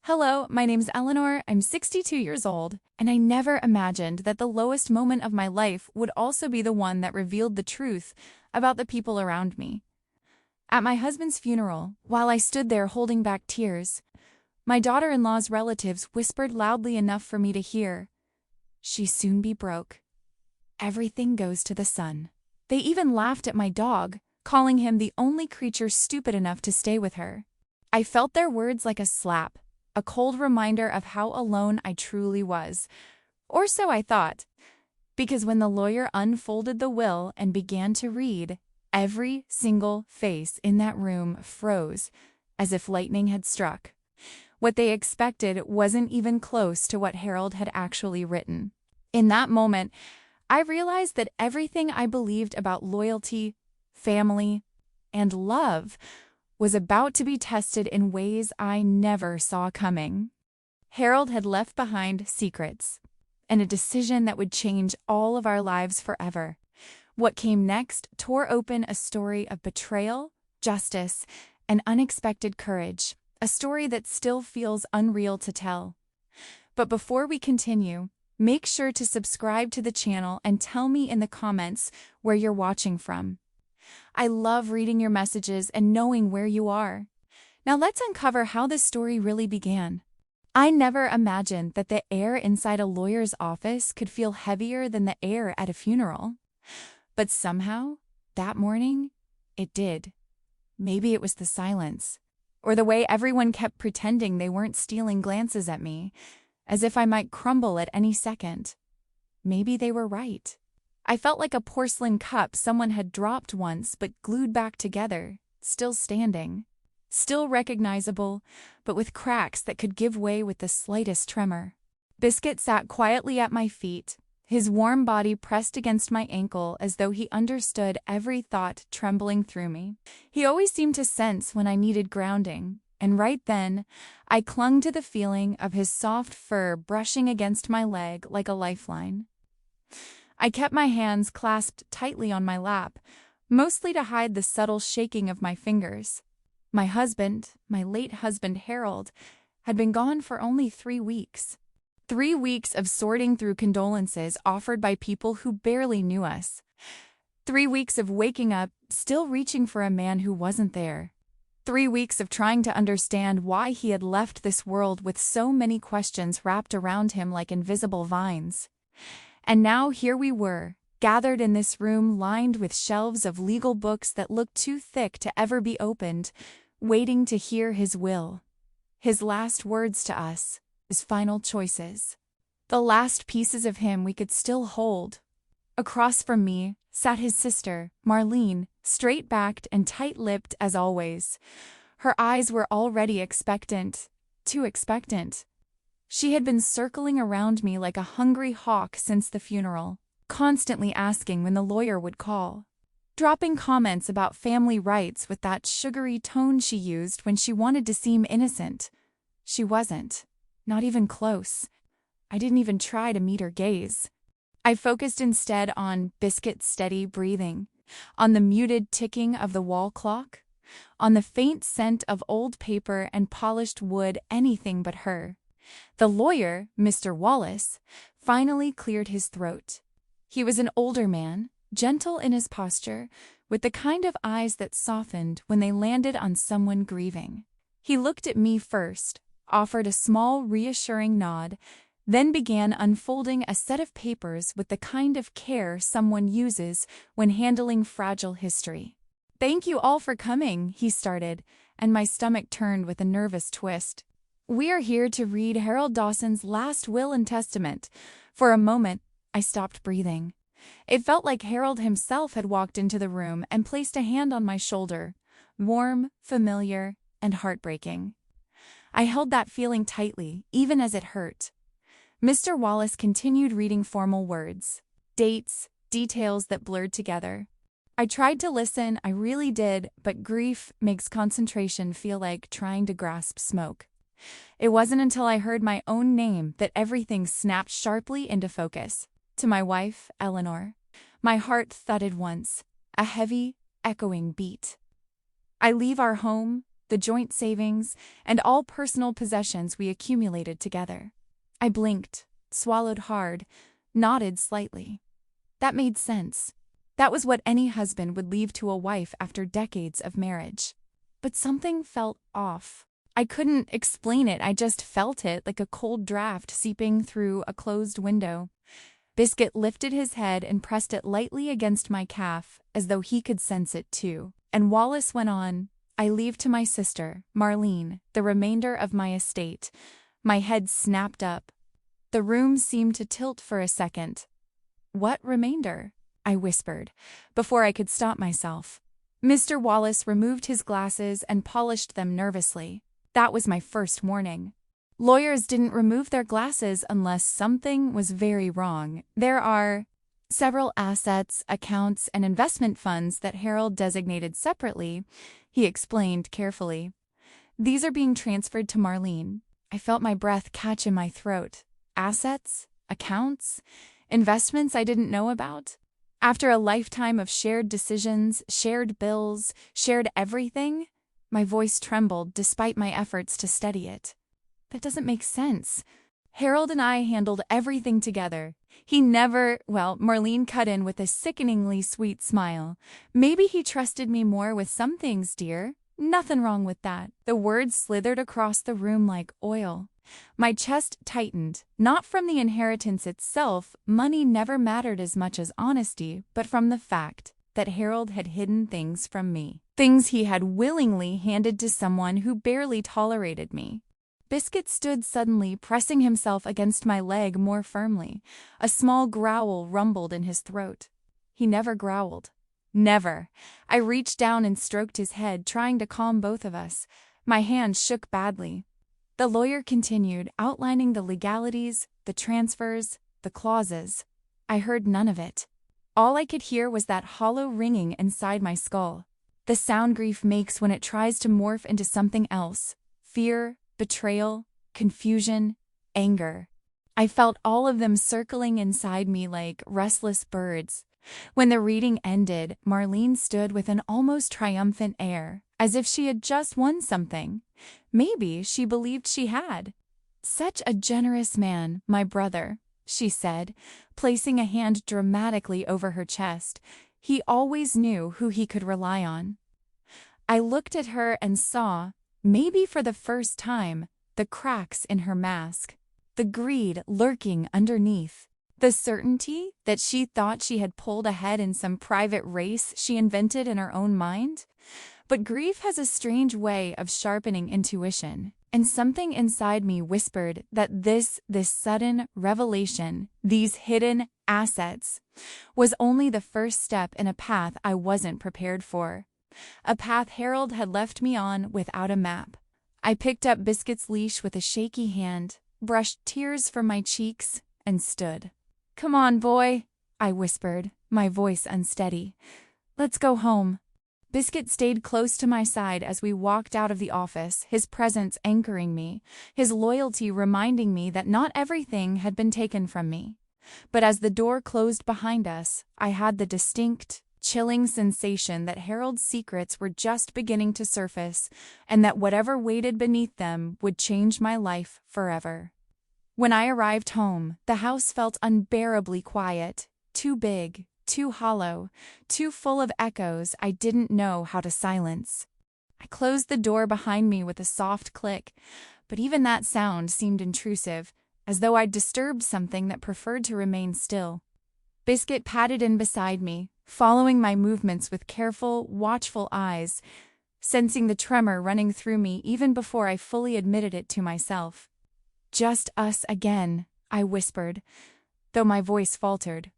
Hello, my name's Eleanor, I'm 62 years old, and I never imagined that the lowest moment of my life would also be the one that revealed the truth about the people around me. At my husband's funeral, while I stood there holding back tears, my daughter-in-law's relatives whispered loudly enough for me to hear, "She soon be broke. Everything goes to the sun." They even laughed at my dog, calling him the only creature stupid enough to stay with her. I felt their words like a slap. A cold reminder of how alone I truly was. Or so I thought. Because when the lawyer unfolded the will and began to read, every single face in that room froze, as if lightning had struck. What they expected wasn't even close to what Harold had actually written. In that moment, I realized that everything I believed about loyalty, family, and love was about to be tested in ways I never saw coming. Harold had left behind secrets, and a decision that would change all of our lives forever. What came next tore open a story of betrayal, justice, and unexpected courage, a story that still feels unreal to tell. But before we continue, make sure to subscribe to the channel and tell me in the comments where you're watching from. I love reading your messages and knowing where you are. Now let's uncover how this story really began. I never imagined that the air inside a lawyer's office could feel heavier than the air at a funeral. But somehow, that morning, it did. Maybe it was the silence, or the way everyone kept pretending they weren't stealing glances at me, as if I might crumble at any second. Maybe they were right. I felt like a porcelain cup someone had dropped once but glued back together, still standing, still recognizable, but with cracks that could give way with the slightest tremor. Biscuit sat quietly at my feet, his warm body pressed against my ankle as though he understood every thought trembling through me. He always seemed to sense when I needed grounding, and right then, I clung to the feeling of his soft fur brushing against my leg like a lifeline. I kept my hands clasped tightly on my lap, mostly to hide the subtle shaking of my fingers. My husband, my late husband Harold, had been gone for only 3 weeks. 3 weeks of sorting through condolences offered by people who barely knew us. 3 weeks of waking up, still reaching for a man who wasn't there. 3 weeks of trying to understand why he had left this world with so many questions wrapped around him like invisible vines. And now here we were, gathered in this room lined with shelves of legal books that looked too thick to ever be opened, waiting to hear his will. His last words to us, his final choices. The last pieces of him we could still hold. Across from me sat his sister, Marlene, straight-backed and tight-lipped as always. Her eyes were already expectant, too expectant. She had been circling around me like a hungry hawk since the funeral, constantly asking when the lawyer would call, dropping comments about family rights with that sugary tone she used when she wanted to seem innocent. She wasn't, not even close. I didn't even try to meet her gaze. I focused instead on Biscuit's steady breathing, on the muted ticking of the wall clock, on the faint scent of old paper and polished wood, anything but her. The lawyer, Mr. Wallace, finally cleared his throat. He was an older man, gentle in his posture, with the kind of eyes that softened when they landed on someone grieving. He looked at me first, offered a small, reassuring nod, then began unfolding a set of papers with the kind of care someone uses when handling fragile history. "Thank you all for coming," he started, and my stomach turned with a nervous twist. "We are here to read Harold Dawson's last will and testament." For a moment, I stopped breathing. It felt like Harold himself had walked into the room and placed a hand on my shoulder, warm, familiar, and heartbreaking. I held that feeling tightly, even as it hurt. Mr. Wallace continued reading formal words, dates, details that blurred together. I tried to listen, I really did, but grief makes concentration feel like trying to grasp smoke. It wasn't until I heard my own name that everything snapped sharply into focus. To my wife, Eleanor. My heart thudded once, a heavy, echoing beat. I leave our home, the joint savings, and all personal possessions we accumulated together. I blinked, swallowed hard, nodded slightly. That made sense. That was what any husband would leave to a wife after decades of marriage. But something felt off. I couldn't explain it, I just felt it like a cold draft seeping through a closed window. Biscuit lifted his head and pressed it lightly against my calf, as though he could sense it too. And Wallace went on, "I leave to my sister, Marlene, the remainder of my estate." My head snapped up. The room seemed to tilt for a second. "What remainder?" I whispered, before I could stop myself. Mr. Wallace removed his glasses and polished them nervously. That was my first warning. Lawyers didn't remove their glasses unless something was very wrong. There are several assets, accounts, and investment funds that Harold designated separately, he explained carefully. These are being transferred to Marlene. I felt my breath catch in my throat. Assets? Accounts? Investments I didn't know about? After a lifetime of shared decisions, shared bills, shared everything, my voice trembled despite my efforts to steady it. That doesn't make sense. Harold and I handled everything together. Marlene cut in with a sickeningly sweet smile. Maybe he trusted me more with some things, dear. Nothing wrong with that. The words slithered across the room like oil. My chest tightened, not from the inheritance itself, money never mattered as much as honesty, but from the fact that Harold had hidden things from me. Things he had willingly handed to someone who barely tolerated me. Biscuit stood suddenly, pressing himself against my leg more firmly. A small growl rumbled in his throat. He never growled. Never. I reached down and stroked his head, trying to calm both of us. My hand shook badly. The lawyer continued, outlining the legalities, the transfers, the clauses. I heard none of it. All I could hear was that hollow ringing inside my skull. The sound grief makes when it tries to morph into something else. Fear, betrayal, confusion, anger. I felt all of them circling inside me like restless birds. When the reading ended, Marlene stood with an almost triumphant air, as if she had just won something. Maybe she believed she had. "Such a generous man, my brother," she said, placing a hand dramatically over her chest. "He always knew who he could rely on." I looked at her and saw, maybe for the first time, the cracks in her mask, the greed lurking underneath, the certainty that she thought she had pulled ahead in some private race she invented in her own mind. But grief has a strange way of sharpening intuition, and something inside me whispered that this sudden revelation, these hidden assets, was only the first step in a path I wasn't prepared for. A path Harold had left me on without a map. I picked up Biscuit's leash with a shaky hand, brushed tears from my cheeks, and stood. "Come on, boy," I whispered, my voice unsteady. "Let's go home." Biscuit stayed close to my side as we walked out of the office, his presence anchoring me, his loyalty reminding me that not everything had been taken from me. But as the door closed behind us, I had the distinct, chilling sensation that Harold's secrets were just beginning to surface, and that whatever waited beneath them would change my life forever. When I arrived home, the house felt unbearably quiet, too big, too hollow, too full of echoes I didn't know how to silence. I closed the door behind me with a soft click, but even that sound seemed intrusive, as though I'd disturbed something that preferred to remain still. Biscuit padded in beside me, following my movements with careful, watchful eyes, sensing the tremor running through me even before I fully admitted it to myself. "Just us again," I whispered, though my voice faltered.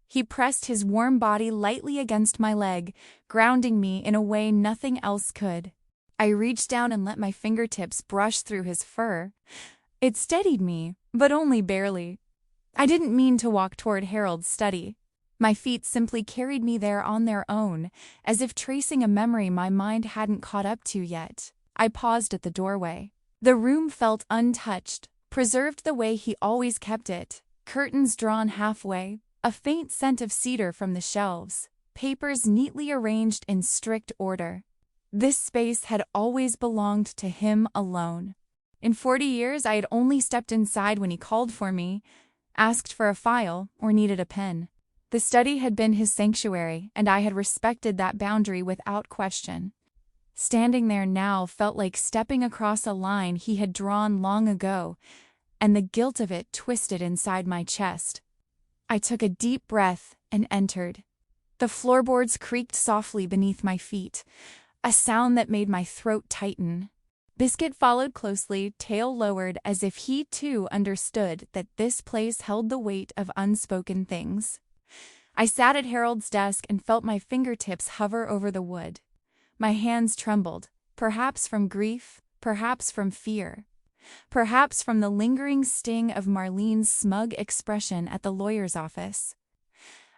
He pressed his warm body lightly against my leg, grounding me in a way nothing else could. I reached down and let my fingertips brush through his fur. It steadied me, but only barely. I didn't mean to walk toward Harold's study. My feet simply carried me there on their own, as if tracing a memory my mind hadn't caught up to yet. I paused at the doorway. The room felt untouched, preserved the way he always kept it. Curtains drawn halfway, a faint scent of cedar from the shelves, papers neatly arranged in strict order. This space had always belonged to him alone. In 40 years, I had only stepped inside when he called for me, asked for a file, or needed a pen. The study had been his sanctuary, and I had respected that boundary without question. Standing there now felt like stepping across a line he had drawn long ago, and the guilt of it twisted inside my chest. I took a deep breath and entered. The floorboards creaked softly beneath my feet, a sound that made my throat tighten. Biscuit followed closely, tail lowered, as if he too understood that this place held the weight of unspoken things. I sat at Harold's desk and felt my fingertips hover over the wood. My hands trembled, perhaps from grief, perhaps from fear, perhaps from the lingering sting of Marlene's smug expression at the lawyer's office.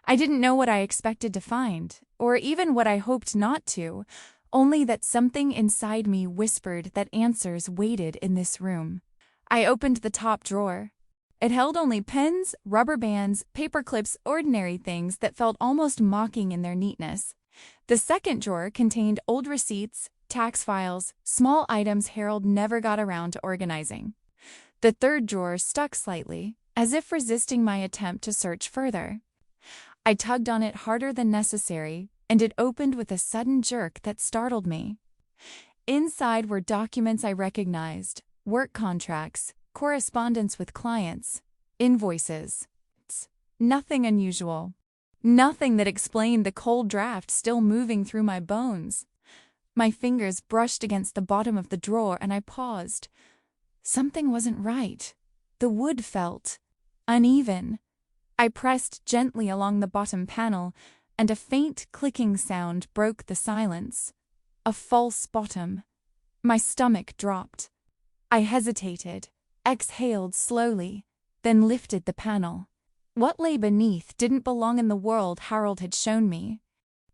I didn't know what I expected to find, or even what I hoped not to, only that something inside me whispered that answers waited in this room. I opened the top drawer. It held only pens, rubber bands, paper clips, ordinary things that felt almost mocking in their neatness. The second drawer contained old receipts, tax files, small items Harold never got around to organizing. The third drawer stuck slightly, as if resisting my attempt to search further. I tugged on it harder than necessary, and it opened with a sudden jerk that startled me. Inside were documents I recognized, work contracts, correspondence with clients, invoices. Nothing unusual. Nothing that explained the cold draft still moving through my bones. My fingers brushed against the bottom of the drawer and I paused. Something wasn't right. The wood felt uneven. I pressed gently along the bottom panel, and a faint clicking sound broke the silence. A false bottom. My stomach dropped. I hesitated, exhaled slowly, then lifted the panel. What lay beneath didn't belong in the world Harold had shown me.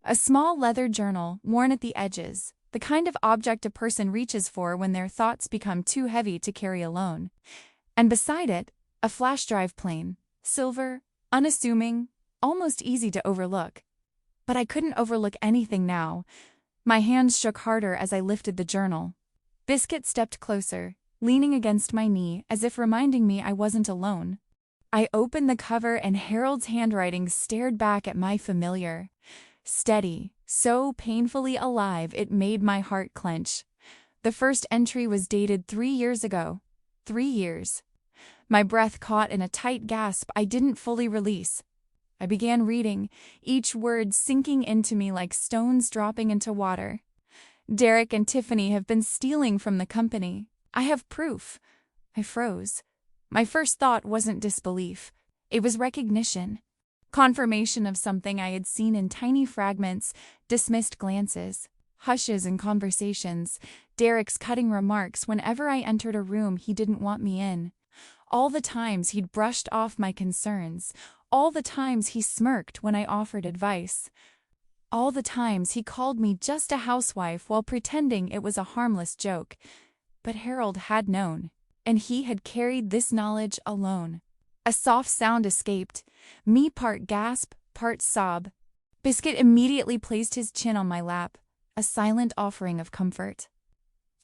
A small leather journal, worn at the edges, the kind of object a person reaches for when their thoughts become too heavy to carry alone. And beside it, a flash drive plain, silver, unassuming, almost easy to overlook. But I couldn't overlook anything now. My hands shook harder as I lifted the journal. Biscuit stepped closer, leaning against my knee as if reminding me I wasn't alone. I opened the cover and Harold's handwriting stared back at my familiar. Steady, so painfully alive it made my heart clench. The first entry was dated 3 years ago. 3 years. My breath caught in a tight gasp I didn't fully release. I began reading, each word sinking into me like stones dropping into water. Derek and Tiffany have been stealing from the company. I have proof. I froze. My first thought wasn't disbelief. It was recognition. Confirmation of something I had seen in tiny fragments, dismissed glances, hushes in conversations, Derek's cutting remarks whenever I entered a room he didn't want me in. All the times he'd brushed off my concerns. All the times he smirked when I offered advice. All the times he called me just a housewife while pretending it was a harmless joke. But Harold had known, and he had carried this knowledge alone. A soft sound escaped, me part gasp, part sob. Biscuit immediately placed his chin on my lap, a silent offering of comfort.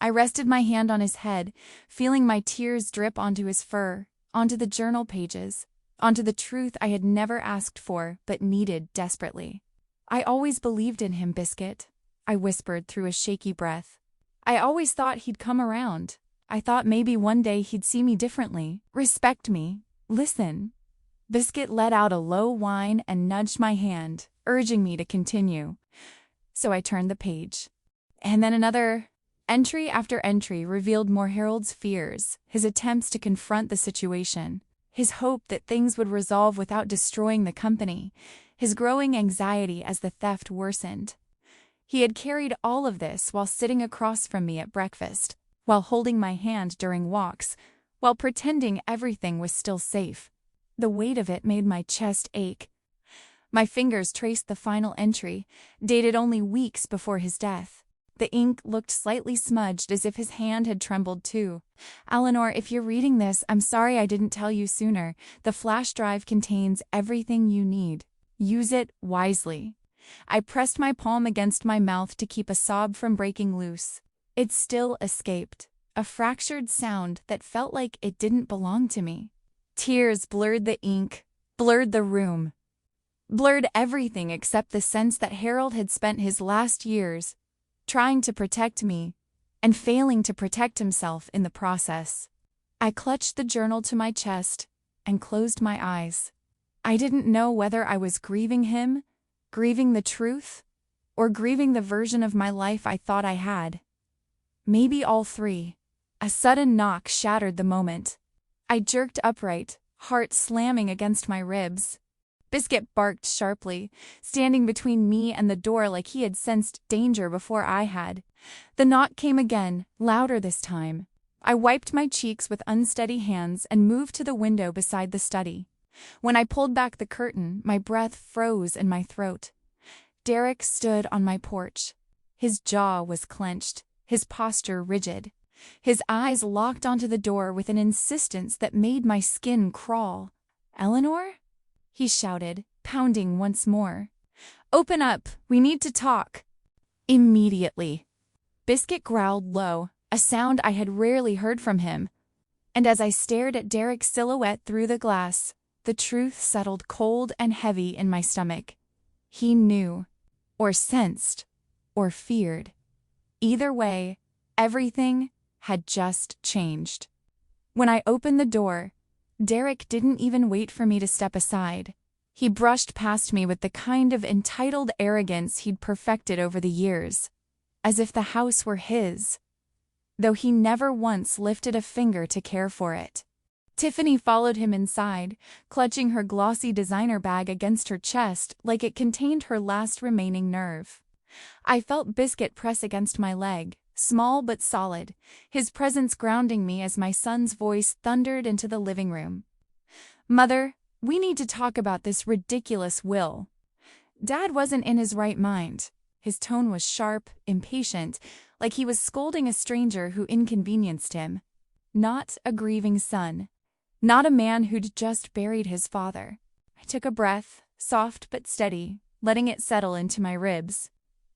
I rested my hand on his head, feeling my tears drip onto his fur, onto the journal pages, onto the truth I had never asked for but needed desperately. I always believed in him, Biscuit, I whispered through a shaky breath. I always thought he'd come around. I thought maybe one day he'd see me differently, respect me, listen. Biscuit let out a low whine and nudged my hand, urging me to continue. So I turned the page. And then another. Entry after entry revealed more Harold's fears, his attempts to confront the situation, his hope that things would resolve without destroying the company, his growing anxiety as the theft worsened. He had carried all of this while sitting across from me at breakfast, while holding my hand during walks, while pretending everything was still safe. The weight of it made my chest ache. My fingers traced the final entry, dated only weeks before his death. The ink looked slightly smudged as if his hand had trembled too. Eleanor, if you're reading this, I'm sorry I didn't tell you sooner. The flash drive contains everything you need. Use it wisely. I pressed my palm against my mouth to keep a sob from breaking loose. It still escaped, a fractured sound that felt like it didn't belong to me. Tears blurred the ink, blurred the room, blurred everything except the sense that Harold had spent his last years trying to protect me and failing to protect himself in the process. I clutched the journal to my chest and closed my eyes. I didn't know whether I was grieving him, grieving the truth, or grieving the version of my life I thought I had. Maybe all three. A sudden knock shattered the moment. I jerked upright, heart slamming against my ribs. Biscuit barked sharply, standing between me and the door like he had sensed danger before I had. The knock came again, louder this time. I wiped my cheeks with unsteady hands and moved to the window beside the study. When I pulled back the curtain, my breath froze in my throat. Derek stood on my porch. His jaw was clenched, his posture rigid. His eyes locked onto the door with an insistence that made my skin crawl. "Eleanor?" he shouted, pounding once more. "Open up! We need to talk!" Immediately. Biscuit growled low, a sound I had rarely heard from him. And as I stared at Derek's silhouette through the glass, the truth settled cold and heavy in my stomach. He knew, or sensed, or feared. Either way, everything had just changed. When I opened the door, Derek didn't even wait for me to step aside. He brushed past me with the kind of entitled arrogance he'd perfected over the years, as if the house were his, though he never once lifted a finger to care for it. Tiffany followed him inside, clutching her glossy designer bag against her chest like it contained her last remaining nerve. I felt Biscuit press against my leg, small but solid, his presence grounding me as my son's voice thundered into the living room. "Mother, we need to talk about this ridiculous will." Dad wasn't in his right mind. His tone was sharp, impatient, like he was scolding a stranger who inconvenienced him. Not a grieving son. Not a man who'd just buried his father. I took a breath, soft but steady, letting it settle into my ribs.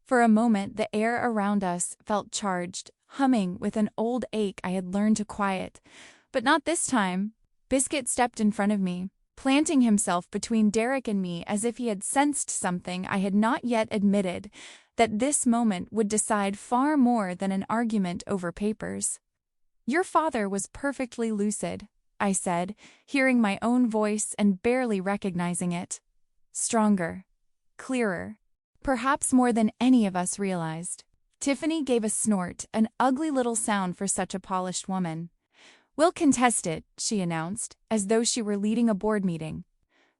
For a moment, the air around us felt charged, humming with an old ache I had learned to quiet. But not this time. Biscuit stepped in front of me, planting himself between Derek and me as if he had sensed something I had not yet admitted, that this moment would decide far more than an argument over papers. "Your father was perfectly lucid," I said, hearing my own voice and barely recognizing it. Stronger, clearer, perhaps more than any of us realized. Tiffany gave a snort, an ugly little sound for such a polished woman. "We'll contest it," she announced, as though she were leading a board meeting.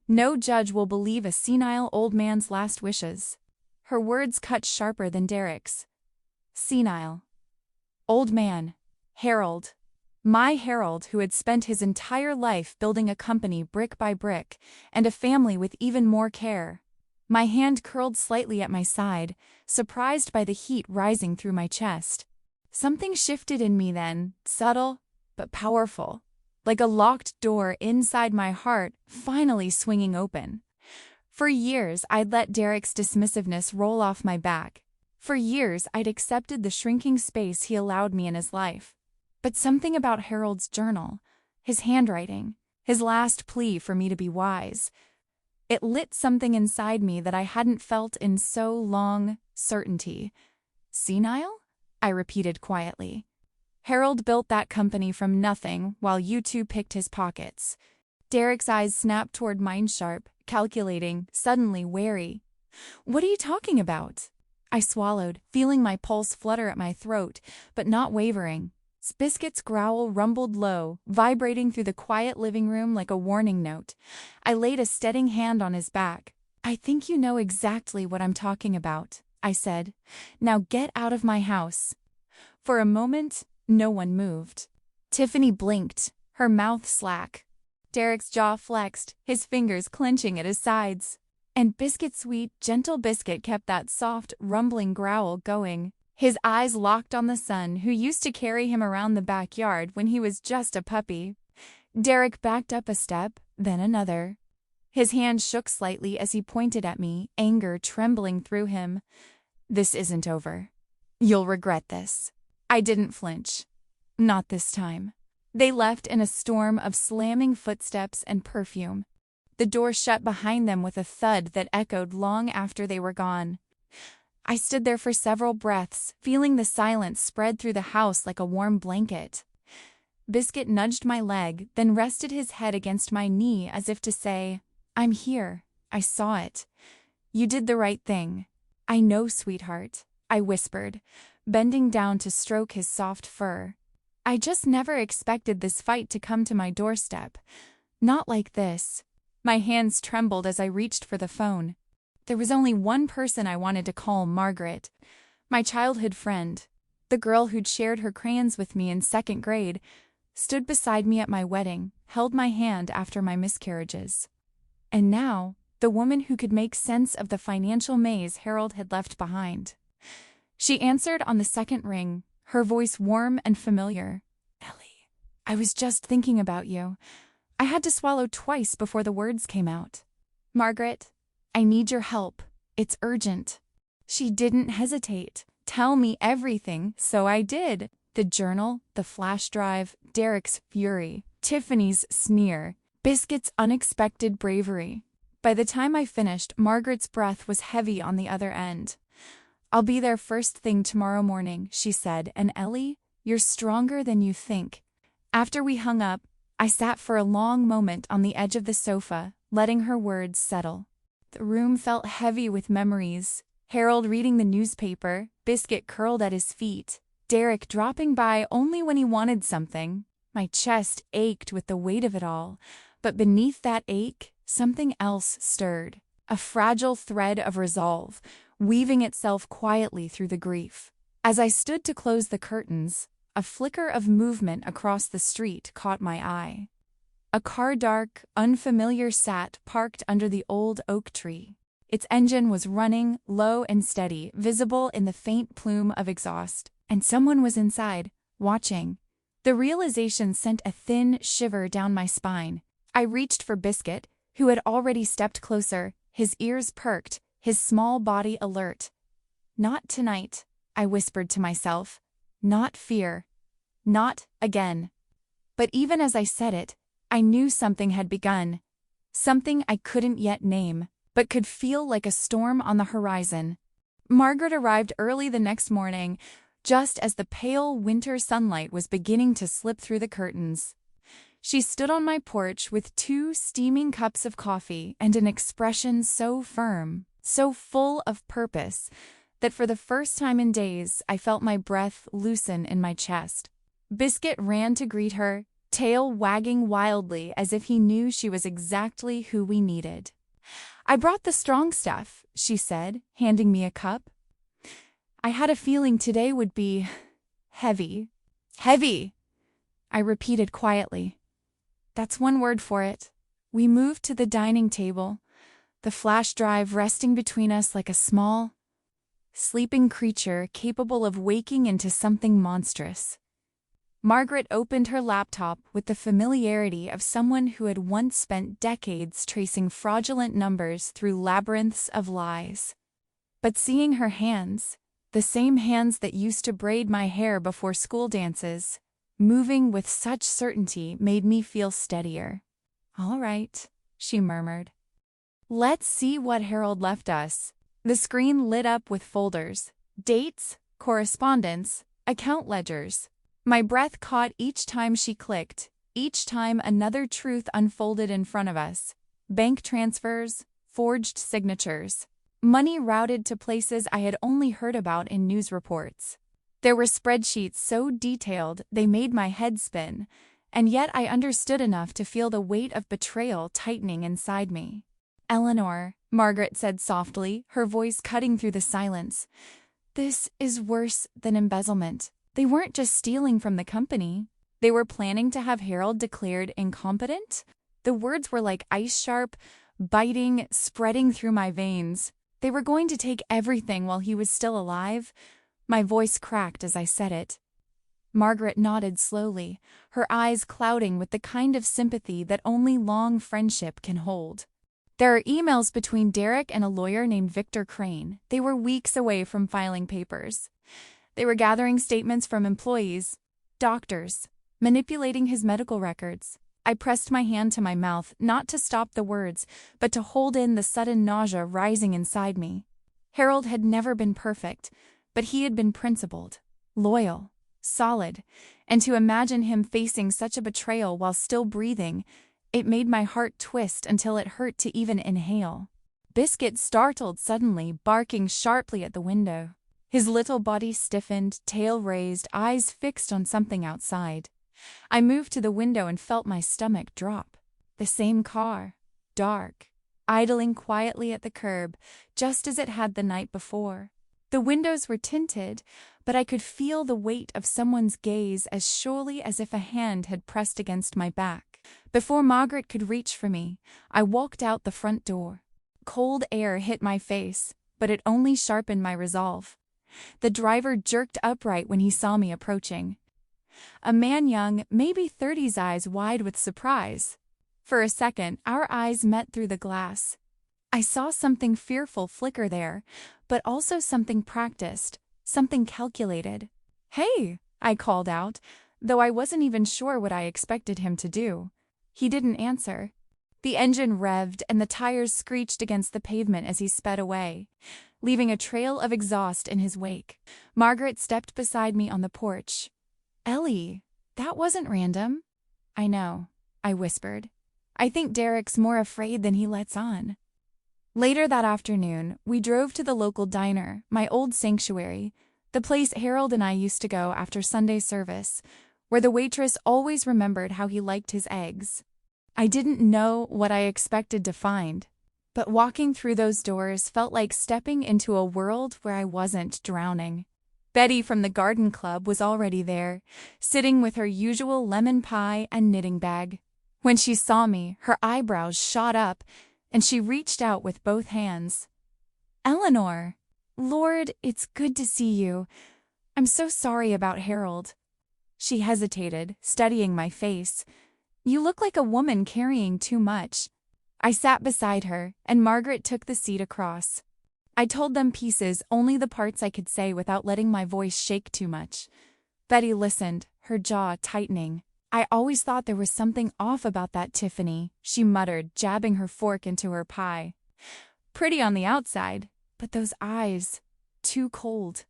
"No judge will believe a senile old man's last wishes." Her words cut sharper than Derek's. Senile. Old man. Harold. My Harold, who had spent his entire life building a company brick by brick, and a family with even more care. My hand curled slightly at my side, surprised by the heat rising through my chest. Something shifted in me then, subtle but powerful, like a locked door inside my heart finally swinging open. For years, I'd let Derek's dismissiveness roll off my back. For years, I'd accepted the shrinking space he allowed me in his life. But something about Harold's journal, his handwriting, his last plea for me to be wise, it lit something inside me that I hadn't felt in so long. Certainty. "Senile?" I repeated quietly. "Harold built that company from nothing while you two picked his pockets." Derek's eyes snapped toward mine, sharp, calculating, suddenly wary. "What are you talking about?" I swallowed, feeling my pulse flutter at my throat, but not wavering. Biscuit's growl rumbled low, vibrating through the quiet living room like a warning note. I laid a steadying hand on his back. "I think you know exactly what I'm talking about," I said. "Now get out of my house." For a moment, no one moved. Tiffany blinked, her mouth slack. Derek's jaw flexed, his fingers clenching at his sides. And Biscuit's sweet, gentle Biscuit kept that soft, rumbling growl going. His eyes locked on the son who used to carry him around the backyard when he was just a puppy. Derek backed up a step, then another. His hand shook slightly as he pointed at me, anger trembling through him. This isn't over. You'll regret this. I didn't flinch. Not this time. They left in a storm of slamming footsteps and perfume. The door shut behind them with a thud that echoed long after they were gone. I stood there for several breaths, feeling the silence spread through the house like a warm blanket. Biscuit nudged my leg, then rested his head against my knee as if to say, I'm here. I saw it. You did the right thing. I know, sweetheart, I whispered, bending down to stroke his soft fur. I just never expected this fight to come to my doorstep. Not like this. My hands trembled as I reached for the phone. There was only one person I wanted to call Margaret, my childhood friend, the girl who'd shared her crayons with me in second grade, stood beside me at my wedding, held my hand after my miscarriages. And now, the woman who could make sense of the financial maze Harold had left behind. She answered on the second ring, her voice warm and familiar. Ellie, I was just thinking about you. I had to swallow twice before the words came out. Margaret, I need your help. It's urgent. She didn't hesitate. Tell me everything, so I did. The journal, the flash drive, Derek's fury, Tiffany's sneer, Biscuit's unexpected bravery. By the time I finished, Margaret's breath was heavy on the other end. I'll be there first thing tomorrow morning, she said, and Ellie, you're stronger than you think. After we hung up, I sat for a long moment on the edge of the sofa, letting her words settle. The room felt heavy with memories. Harold reading the newspaper, Biscuit curled at his feet, Derek dropping by only when he wanted something. My chest ached with the weight of it all, but beneath that ache, something else stirred, a fragile thread of resolve, weaving itself quietly through the grief. As I stood to close the curtains, a flicker of movement across the street caught my eye. A car dark, unfamiliar sat parked under the old oak tree. Its engine was running, low and steady, visible in the faint plume of exhaust, and someone was inside, watching. The realization sent a thin shiver down my spine. I reached for Biscuit, who had already stepped closer, his ears perked, his small body alert. Not tonight, I whispered to myself. Not fear. Not again. But even as I said it, I knew something had begun. Something I couldn't yet name, but could feel like a storm on the horizon. Margaret arrived early the next morning, just as the pale winter sunlight was beginning to slip through the curtains. She stood on my porch with 2 steaming cups of coffee and an expression so firm, so full of purpose, that for the first time in days I felt my breath loosen in my chest. Biscuit ran to greet her, tail wagging wildly as if he knew she was exactly who we needed. I brought the strong stuff, she said, handing me a cup. I had a feeling today would be heavy. Heavy, I repeated quietly. That's one word for it. We moved to the dining table, the flash drive resting between us like a small, sleeping creature capable of waking into something monstrous. Margaret opened her laptop with the familiarity of someone who had once spent decades tracing fraudulent numbers through labyrinths of lies. But seeing her hands, the same hands that used to braid my hair before school dances, moving with such certainty made me feel steadier. All right, she murmured. Let's see what Harold left us. The screen lit up with folders, dates, correspondence, account ledgers. My breath caught each time she clicked, each time another truth unfolded in front of us. Bank transfers, forged signatures, money routed to places I had only heard about in news reports. There were spreadsheets so detailed they made my head spin, and yet I understood enough to feel the weight of betrayal tightening inside me. Eleanor, Margaret said softly, her voice cutting through the silence. This is worse than embezzlement. They weren't just stealing from the company. They were planning to have Harold declared incompetent. The words were like ice-sharp, biting, spreading through my veins. They were going to take everything while he was still alive. My voice cracked as I said it. Margaret nodded slowly, her eyes clouding with the kind of sympathy that only long friendship can hold. There are emails between Derek and a lawyer named Victor Crane. They were weeks away from filing papers. They were gathering statements from employees, doctors, manipulating his medical records. I pressed my hand to my mouth, not to stop the words, but to hold in the sudden nausea rising inside me. Harold had never been perfect, but he had been principled, loyal, solid, and to imagine him facing such a betrayal while still breathing, it made my heart twist until it hurt to even inhale. Biscuit startled suddenly, barking sharply at the window. His little body stiffened, tail raised, eyes fixed on something outside. I moved to the window and felt my stomach drop. The same car, dark, idling quietly at the curb, just as it had the night before. The windows were tinted, but I could feel the weight of someone's gaze as surely as if a hand had pressed against my back. Before Margaret could reach for me, I walked out the front door. Cold air hit my face, but it only sharpened my resolve. The driver jerked upright when he saw me approaching. A man young, maybe 30's, eyes wide with surprise. For a second, our eyes met through the glass. I saw something fearful flicker there, but also something practiced, something calculated. "Hey," I called out, though I wasn't even sure what I expected him to do. He didn't answer. The engine revved and the tires screeched against the pavement as he sped away, leaving a trail of exhaust in his wake. Margaret stepped beside me on the porch. "Ellie, that wasn't random." "I know," I whispered. "I think Derek's more afraid than he lets on." Later that afternoon, we drove to the local diner, my old sanctuary, the place Harold and I used to go after Sunday service, where the waitress always remembered how he liked his eggs. I didn't know what I expected to find, but walking through those doors felt like stepping into a world where I wasn't drowning. Betty from the garden club was already there, sitting with her usual lemon pie and knitting bag. When she saw me, her eyebrows shot up, and she reached out with both hands. "Eleanor! Lord, it's good to see you. I'm so sorry about Harold." She hesitated, studying my face. "You look like a woman carrying too much." I sat beside her, and Margaret took the seat across. I told them pieces, only the parts I could say without letting my voice shake too much. Betty listened, her jaw tightening. "I always thought there was something off about that Tiffany," she muttered, jabbing her fork into her pie. "Pretty on the outside, but those eyes, too cold."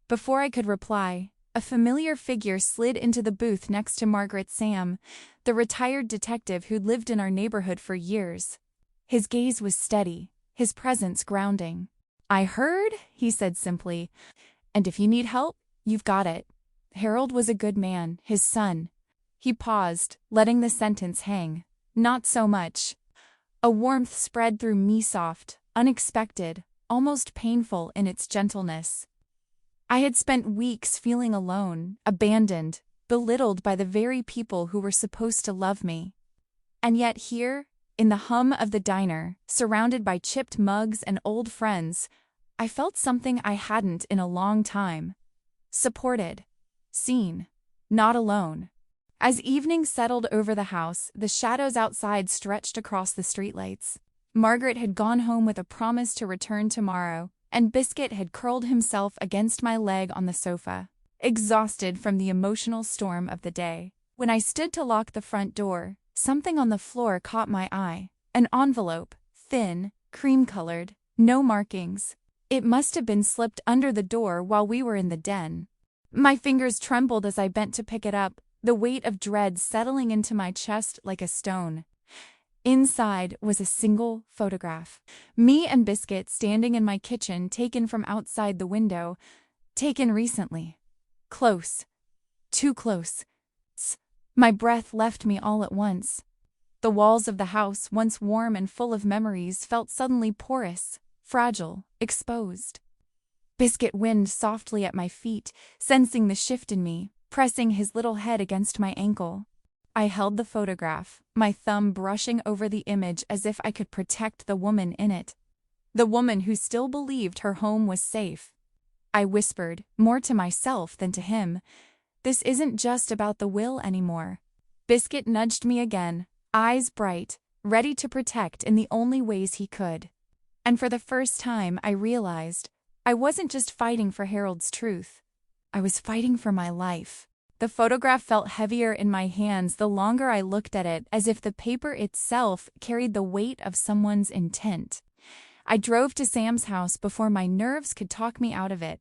Before I could reply, a familiar figure slid into the booth next to Margaret Sam, the retired detective who'd lived in our neighborhood for years. His gaze was steady, his presence grounding. "I heard," he said simply, "and if you need help, you've got it. Harold was a good man, his son." He paused, letting the sentence hang. "Not so much." A warmth spread through me, soft, unexpected, almost painful in its gentleness. I had spent weeks feeling alone, abandoned, belittled by the very people who were supposed to love me. And yet here, in the hum of the diner, surrounded by chipped mugs and old friends, I felt something I hadn't in a long time. Supported. Seen. Not alone. As evening settled over the house, the shadows outside stretched across the streetlights. Margaret had gone home with a promise to return tomorrow, and Biscuit had curled himself against my leg on the sofa, exhausted from the emotional storm of the day. When I stood to lock the front door, something on the floor caught my eye. An envelope, thin, cream-colored, no markings. It must have been slipped under the door while we were in the den. My fingers trembled as I bent to pick it up, the weight of dread settling into my chest like a stone. Inside was a single photograph. Me and Biscuit standing in my kitchen, taken from outside the window, taken recently. Close. Too close. My breath left me all at once. The walls of the house, once warm and full of memories, felt suddenly porous, fragile, exposed. Biscuit whined softly at my feet, sensing the shift in me, pressing his little head against my ankle. I held the photograph, my thumb brushing over the image as if I could protect the woman in it. The woman who still believed her home was safe. I whispered, more to myself than to him, "This isn't just about the will anymore." Biscuit nudged me again, eyes bright, ready to protect in the only ways he could. And for the first time, I realized I wasn't just fighting for Harold's truth. I was fighting for my life. The photograph felt heavier in my hands the longer I looked at it, as if the paper itself carried the weight of someone's intent. I drove to Sam's house before my nerves could talk me out of it.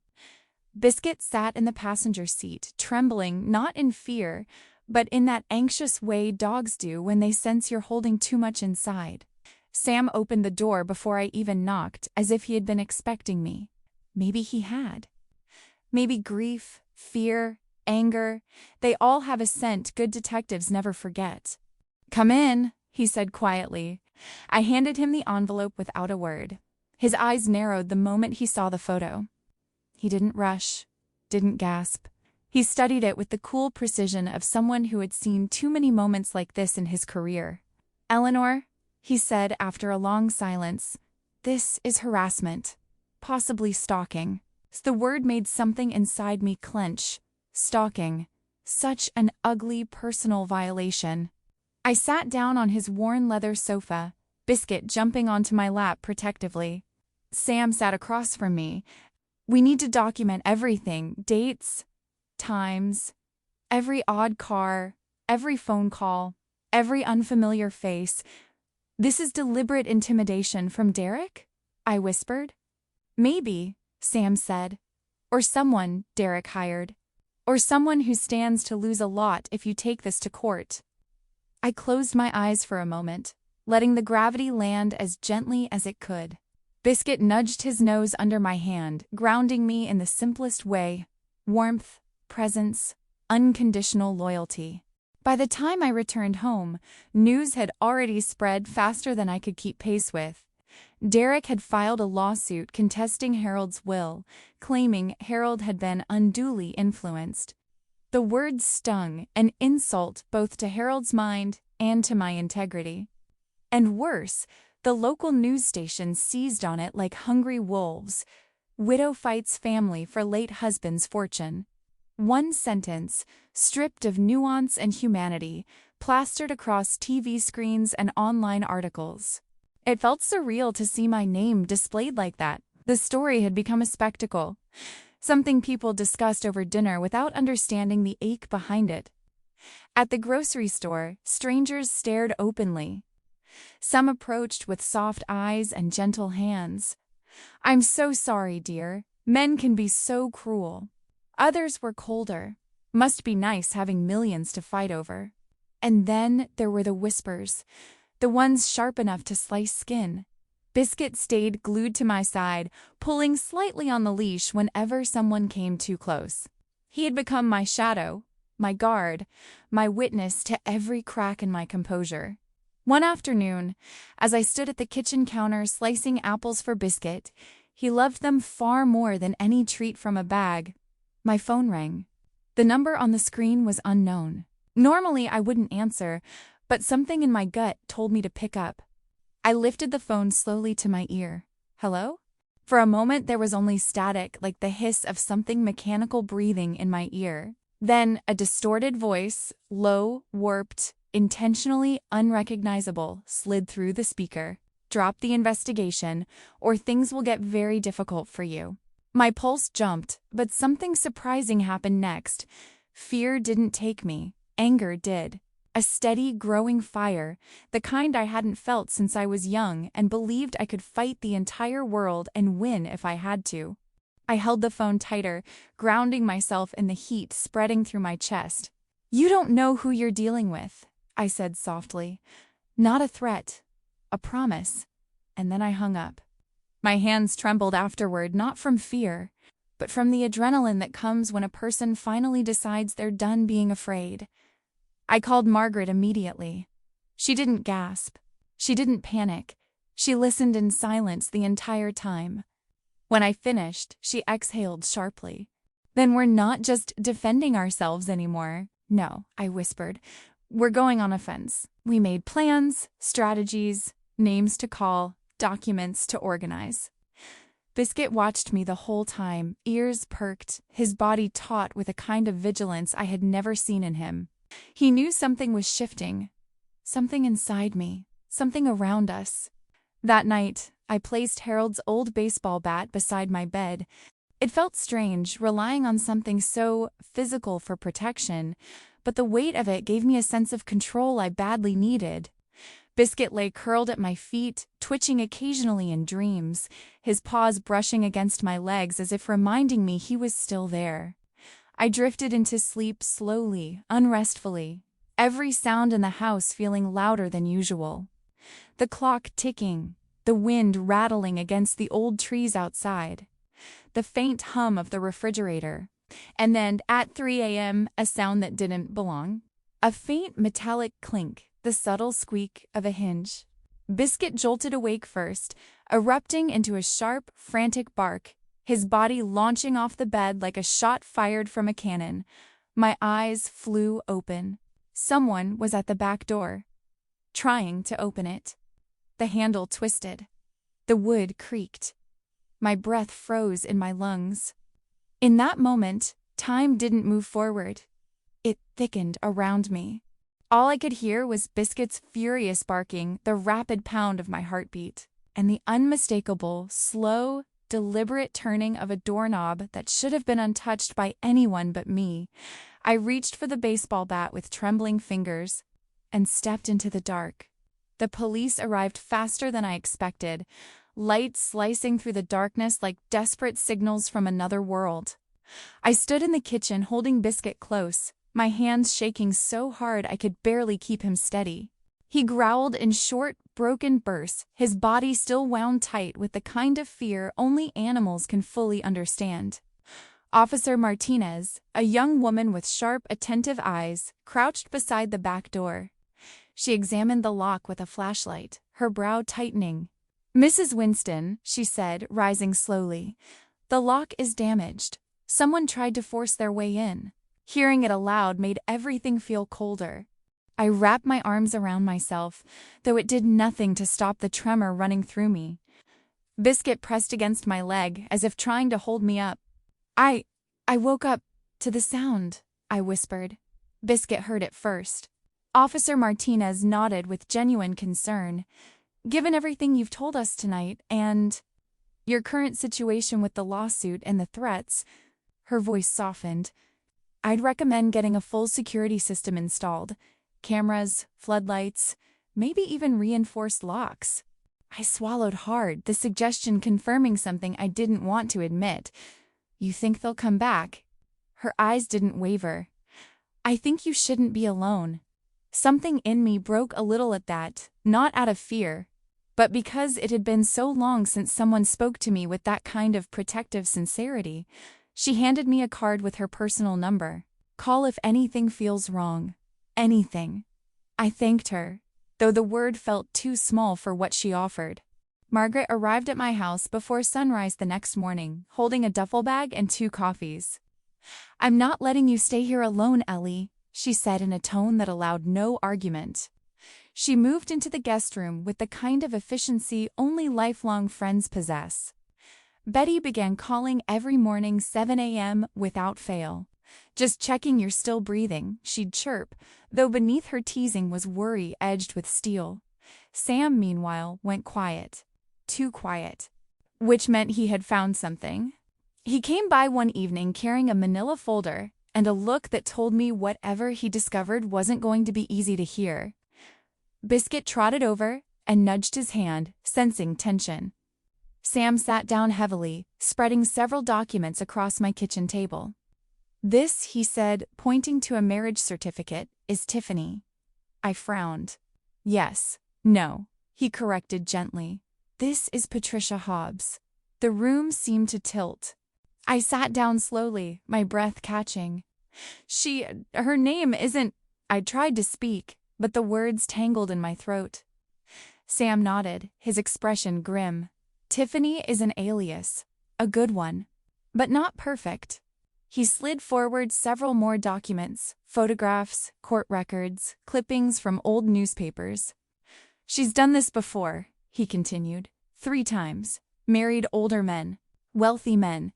Biscuit sat in the passenger seat, trembling not in fear, but in that anxious way dogs do when they sense you're holding too much inside. Sam opened the door before I even knocked, as if he had been expecting me. Maybe he had. Maybe grief, fear, anger, they all have a scent good detectives never forget. "Come in," he said quietly. I handed him the envelope without a word. His eyes narrowed the moment he saw the photo. He didn't rush, didn't gasp. He studied it with the cool precision of someone who had seen too many moments like this in his career. "Eleanor," he said after a long silence, "this is harassment. Possibly stalking." The word made something inside me clench. Stalking. Such an ugly personal violation. I sat down on his worn leather sofa, Biscuit jumping onto my lap protectively. Sam sat across from me. "We need to document everything, dates, times, every odd car, every phone call, every unfamiliar face. This is deliberate intimidation from Derek?" I whispered. "Maybe," Sam said. "Or someone Derek hired. Or someone who stands to lose a lot if you take this to court." I closed my eyes for a moment, letting the gravity land as gently as it could. Biscuit nudged his nose under my hand, grounding me in the simplest way: warmth, presence, unconditional loyalty. By the time I returned home, news had already spread faster than I could keep pace with. Derek had filed a lawsuit contesting Harold's will, claiming Harold had been unduly influenced. The words stung, an insult both to Harold's mind and to my integrity. And worse, the local news station seized on it like hungry wolves. "Widow fights family for late husband's fortune." One sentence, stripped of nuance and humanity, plastered across TV screens and online articles. It felt surreal to see my name displayed like that. The story had become a spectacle, something people discussed over dinner without understanding the ache behind it. At the grocery store, strangers stared openly. Some approached with soft eyes and gentle hands. "I'm so sorry, dear. Men can be so cruel." Others were colder. Must be nice having millions to fight over. And then there were the whispers, the ones sharp enough to slice skin. Biscuit stayed glued to my side, pulling slightly on the leash whenever someone came too close. He had become my shadow, my guard, my witness to every crack in my composure. One afternoon, as I stood at the kitchen counter slicing apples for Biscuit, he loved them far more than any treat from a bag. My phone rang. The number on the screen was unknown. Normally I wouldn't answer, but something in my gut told me to pick up. I lifted the phone slowly to my ear. "Hello?" For a moment there was only static, like the hiss of something mechanical breathing in my ear. Then a distorted voice, low, warped, intentionally unrecognizable, slid through the speaker. "Drop the investigation, or things will get very difficult for you." My pulse jumped, but something surprising happened next. Fear didn't take me. Anger did. A steady, growing fire, the kind I hadn't felt since I was young and believed I could fight the entire world and win if I had to. I held the phone tighter, grounding myself in the heat spreading through my chest. "You don't know who you're dealing with," I said softly. Not a threat, a promise. And then I hung up. My hands trembled afterward, not from fear, but from the adrenaline that comes when a person finally decides they're done being afraid. I called Margaret immediately. She didn't gasp. She didn't panic. She listened in silence the entire time. When I finished, she exhaled sharply. "Then we're not just defending ourselves anymore." "No," I whispered. "We're going on offense. We made plans, strategies, names to call, documents to organize." Biscuit watched me the whole time, ears perked, his body taut with a kind of vigilance I had never seen in him. He knew something was shifting. Something inside me. something around us. That night, I placed Harold's old baseball bat beside my bed. It felt strange, relying on something so physical for protection, but the weight of it gave me a sense of control I badly needed. Biscuit lay curled at my feet, twitching occasionally in dreams, his paws brushing against my legs as if reminding me he was still there. I drifted into sleep slowly, unrestfully, every sound in the house feeling louder than usual. The clock ticking, the wind rattling against the old trees outside, the faint hum of the refrigerator, and then, at 3 a.m., a sound that didn't belong. A faint metallic clink, the subtle squeak of a hinge. Biscuit jolted awake first, erupting into a sharp, frantic bark, his body launching off the bed like a shot fired from a cannon. My eyes flew open. Someone was at the back door, trying to open it. The handle twisted. The wood creaked. My breath froze in my lungs. In that moment, time didn't move forward. It thickened around me. All I could hear was Biscuit's furious barking, the rapid pound of my heartbeat, and the unmistakable, slow, deliberate turning of a doorknob that should have been untouched by anyone but me. I reached for the baseball bat with trembling fingers and stepped into the dark. The police arrived faster than I expected, lights slicing through the darkness like desperate signals from another world. I stood in the kitchen holding Biscuit close, my hands shaking so hard I could barely keep him steady. He growled in short, broken bursts, his body still wound tight with the kind of fear only animals can fully understand. Officer Martinez, a young woman with sharp, attentive eyes, crouched beside the back door. She examined the lock with a flashlight, her brow tightening. "Mrs. Winston," she said, rising slowly, "the lock is damaged. Someone tried to force their way in." Hearing it aloud made everything feel colder. I wrapped my arms around myself, though it did nothing to stop the tremor running through me. Biscuit pressed against my leg, as if trying to hold me up. I woke up to the sound," I whispered. Biscuit heard it first. Officer Martinez nodded with genuine concern. "Given everything you've told us tonight, and your current situation with the lawsuit and the threats," her voice softened, "I'd recommend getting a full security system installed. Cameras, floodlights, maybe even reinforced locks." I swallowed hard, the suggestion confirming something I didn't want to admit. "You think they'll come back?" Her eyes didn't waver. "I think you shouldn't be alone." Something in me broke a little at that, not out of fear, but because it had been so long since someone spoke to me with that kind of protective sincerity. She handed me a card with her personal number. "Call if anything feels wrong. Anything." I thanked her, though the word felt too small for what she offered. Margaret arrived at my house before sunrise the next morning, holding a duffel bag and 2 coffees. "I'm not letting you stay here alone, Ellie," she said in a tone that allowed no argument. She moved into the guest room with the kind of efficiency only lifelong friends possess. Betty began calling every morning 7 a.m. without fail. "Just checking you're still breathing," she'd chirp, though beneath her teasing was worry edged with steel. Sam, meanwhile, went quiet. Too quiet. Which meant he had found something. He came by one evening carrying a manila folder and a look that told me whatever he discovered wasn't going to be easy to hear. Biscuit trotted over and nudged his hand, sensing tension. Sam sat down heavily, spreading several documents across my kitchen table. "This," he said, pointing to a marriage certificate, "is Tiffany." I frowned. "Yes, no," he corrected gently. "This is Patricia Hobbs." The room seemed to tilt. I sat down slowly, my breath catching. Her name isn't—" I tried to speak, but the words tangled in my throat. Sam nodded, his expression grim. "Tiffany is an alias, a good one, but not perfect." He slid forward several more documents, photographs, court records, clippings from old newspapers. "She's done this before," he continued. 3 times. Married older men. Wealthy men.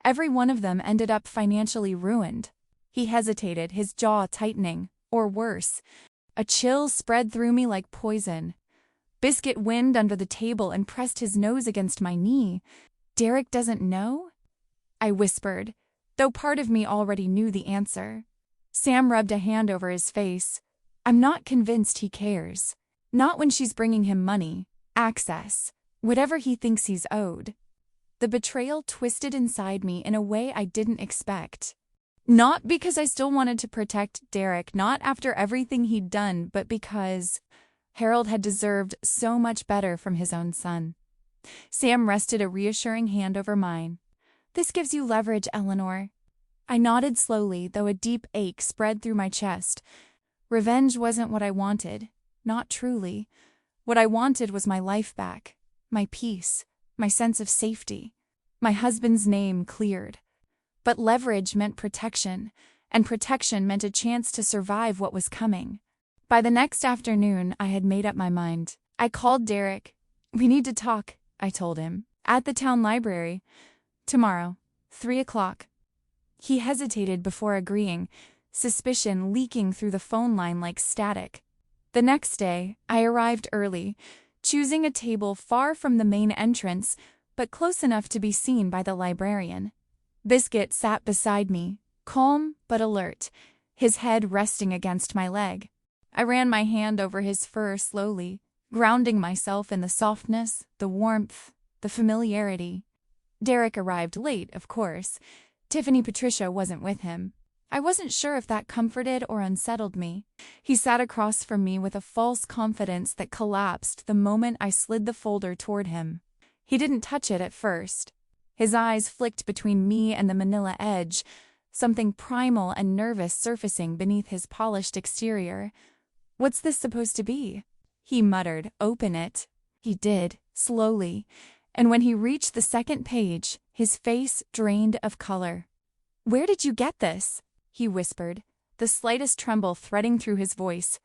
Every one of them ended up financially ruined." He hesitated, his jaw tightening. Or worse. A chill spread through me like poison. Biscuit whined under the table and pressed his nose against my knee. Derek doesn't know? I whispered, though part of me already knew the answer. Sam rubbed a hand over his face. I'm not convinced he cares. Not when she's bringing him money, access, whatever he thinks he's owed. The betrayal twisted inside me in a way I didn't expect. Not because I still wanted to protect Derek, not after everything he'd done, but because Harold had deserved so much better from his own son. Sam rested a reassuring hand over mine. This gives you leverage, Eleanor. I nodded slowly, though a deep ache spread through my chest. Revenge wasn't what I wanted. Not truly. What I wanted was my life back, my peace, my sense of safety, my husband's name cleared. But leverage meant protection, and protection meant a chance to survive what was coming. By the next afternoon, I had made up my mind. I called Derek. We need to talk, I told him. At the town library. Tomorrow, 3 o'clock. He hesitated before agreeing, suspicion leaking through the phone line like static. The next day, I arrived early, choosing a table far from the main entrance, but close enough to be seen by the librarian. Biscuit sat beside me, calm but alert, his head resting against my leg. I ran my hand over his fur slowly, grounding myself in the softness, the warmth, the familiarity. Derek arrived late, of course. Tiffany Patricia wasn't with him. I wasn't sure if that comforted or unsettled me. He sat across from me with a false confidence that collapsed the moment I slid the folder toward him. He didn't touch it at first. His eyes flicked between me and the manila edge, something primal and nervous surfacing beneath his polished exterior. What's this supposed to be? He muttered, open it. He did, slowly, and when he reached the second page, his face drained of color. Where did you get this? He whispered, the slightest tremble threading through his voice.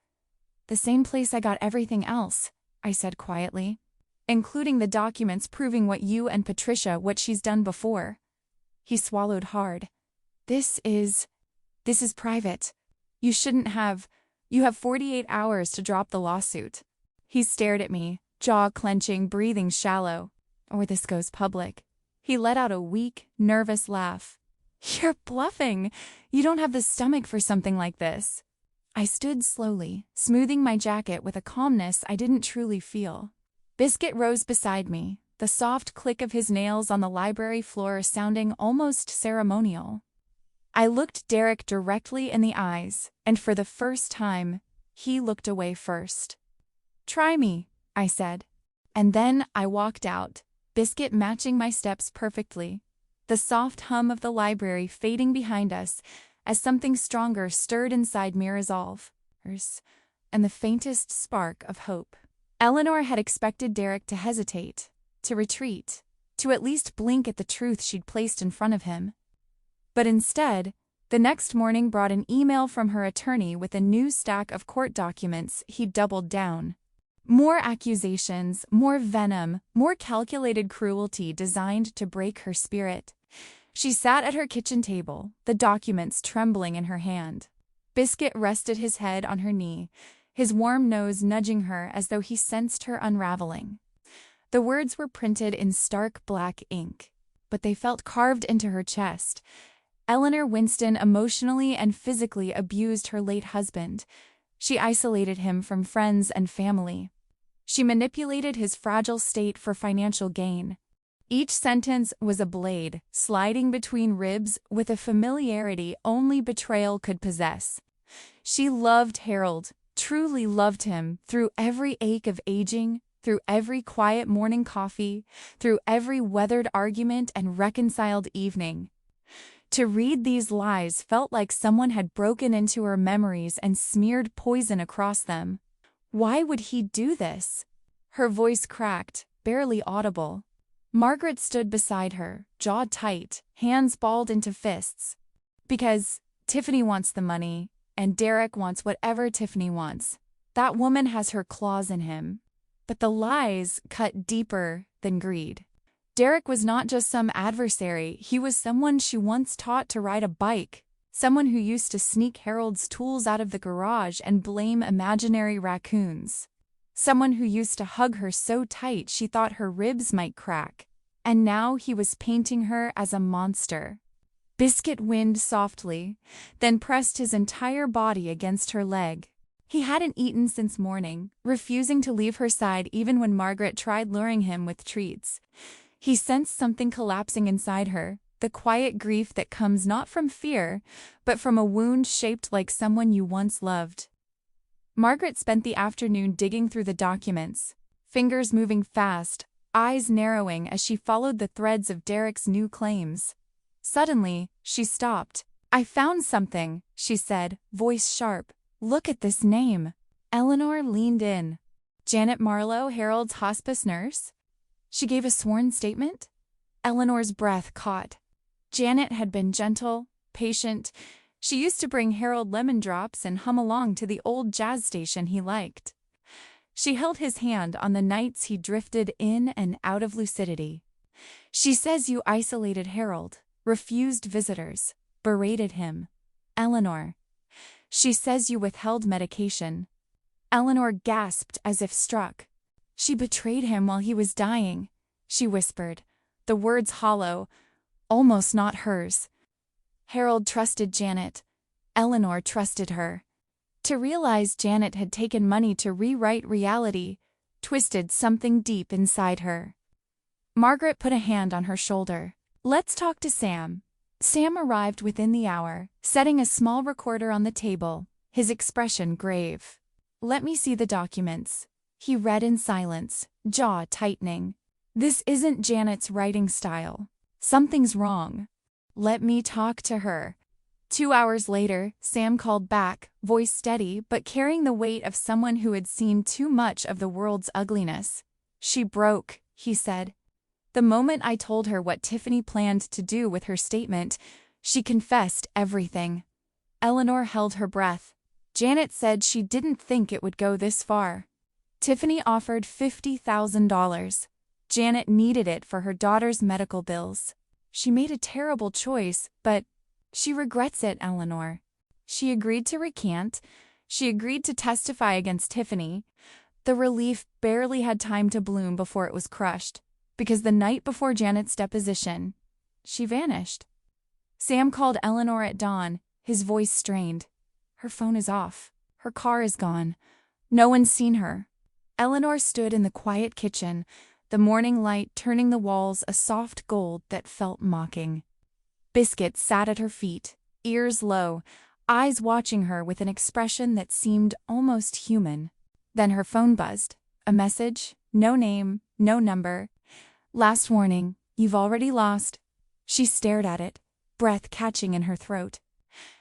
The same place I got everything else, I said quietly, including the documents proving what she's done before. He swallowed hard. This is private. You have 48 hours to drop the lawsuit. He stared at me, jaw clenching, breathing shallow. Or this goes public. He let out a weak, nervous laugh. You're bluffing. You don't have the stomach for something like this. I stood slowly, smoothing my jacket with a calmness I didn't truly feel. Biscuit rose beside me, the soft click of his nails on the library floor sounding almost ceremonial. I looked Derek directly in the eyes, and for the first time, he looked away first. Try me, I said. And then I walked out, Biscuit matching my steps perfectly, the soft hum of the library fading behind us as something stronger stirred inside me resolve, and the faintest spark of hope. Eleanor had expected Derek to hesitate, to retreat, to at least blink at the truth she'd placed in front of him. But instead, the next morning brought an email from her attorney with a new stack of court documents he'd doubled down. More accusations, more venom, more calculated cruelty designed to break her spirit. She sat at her kitchen table, the documents trembling in her hand. Biscuit rested his head on her knee, his warm nose nudging her as though he sensed her unraveling. The words were printed in stark black ink, but they felt carved into her chest. Eleanor Winston emotionally and physically abused her late husband. She isolated him from friends and family. She manipulated his fragile state for financial gain. Each sentence was a blade, sliding between ribs with a familiarity only betrayal could possess. She loved Harold, truly loved him, through every ache of aging, through every quiet morning coffee, through every weathered argument and reconciled evening. To read these lies felt like someone had broken into her memories and smeared poison across them. Why would he do this? Her voice cracked, barely audible. Margaret stood beside her, jaw tight, hands balled into fists. Because Tiffany wants the money, and Derek wants whatever Tiffany wants. That woman has her claws in him. But the lies cut deeper than greed. Derek was not just some adversary, he was someone she once taught to ride a bike, someone who used to sneak Harold's tools out of the garage and blame imaginary raccoons. Someone who used to hug her so tight she thought her ribs might crack. And now he was painting her as a monster. Biscuit whined softly, then pressed his entire body against her leg. He hadn't eaten since morning, refusing to leave her side even when Margaret tried luring him with treats. He sensed something collapsing inside her, the quiet grief that comes not from fear, but from a wound shaped like someone you once loved. Margaret spent the afternoon digging through the documents, fingers moving fast, eyes narrowing as she followed the threads of Derek's new claims. Suddenly, she stopped. "I found something," she said, voice sharp. "Look at this name." Eleanor leaned in. "Janet Marlowe, Harold's hospice nurse?" She gave a sworn statement. Eleanor's breath caught. Janet had been gentle, patient. She used to bring Harold lemon drops and hum along to the old jazz station he liked. She held his hand on the nights he drifted in and out of lucidity. "She says you isolated Harold, refused visitors, berated him. Eleanor. She says you withheld medication." Eleanor gasped as if struck. "She betrayed him while he was dying," she whispered, the words hollow, almost not hers. Harold trusted Janet. Eleanor trusted her. To realize Janet had taken money to rewrite reality twisted something deep inside her. Margaret put a hand on her shoulder. "Let's talk to Sam." Sam arrived within the hour, setting a small recorder on the table, his expression grave. "Let me see the documents." He read in silence, jaw tightening. "This isn't Janet's writing style. Something's wrong. Let me talk to her." 2 hours later, Sam called back, voice steady but carrying the weight of someone who had seen too much of the world's ugliness. "She broke," he said. "The moment I told her what Tiffany planned to do with her statement, she confessed everything." Eleanor held her breath. Janet said she didn't think it would go this far. Tiffany offered $50,000. Janet needed it for her daughter's medical bills. She made a terrible choice, but she regrets it, Eleanor. She agreed to recant. She agreed to testify against Tiffany. The relief barely had time to bloom before it was crushed, because the night before Janet's deposition, she vanished. Sam called Eleanor at dawn, his voice strained. "Her phone is off. Her car is gone. No one's seen her." Eleanor stood in the quiet kitchen, the morning light turning the walls a soft gold that felt mocking. Biscuit sat at her feet, ears low, eyes watching her with an expression that seemed almost human. Then her phone buzzed. A message, no name, no number. "Last warning, you've already lost." She stared at it, breath catching in her throat.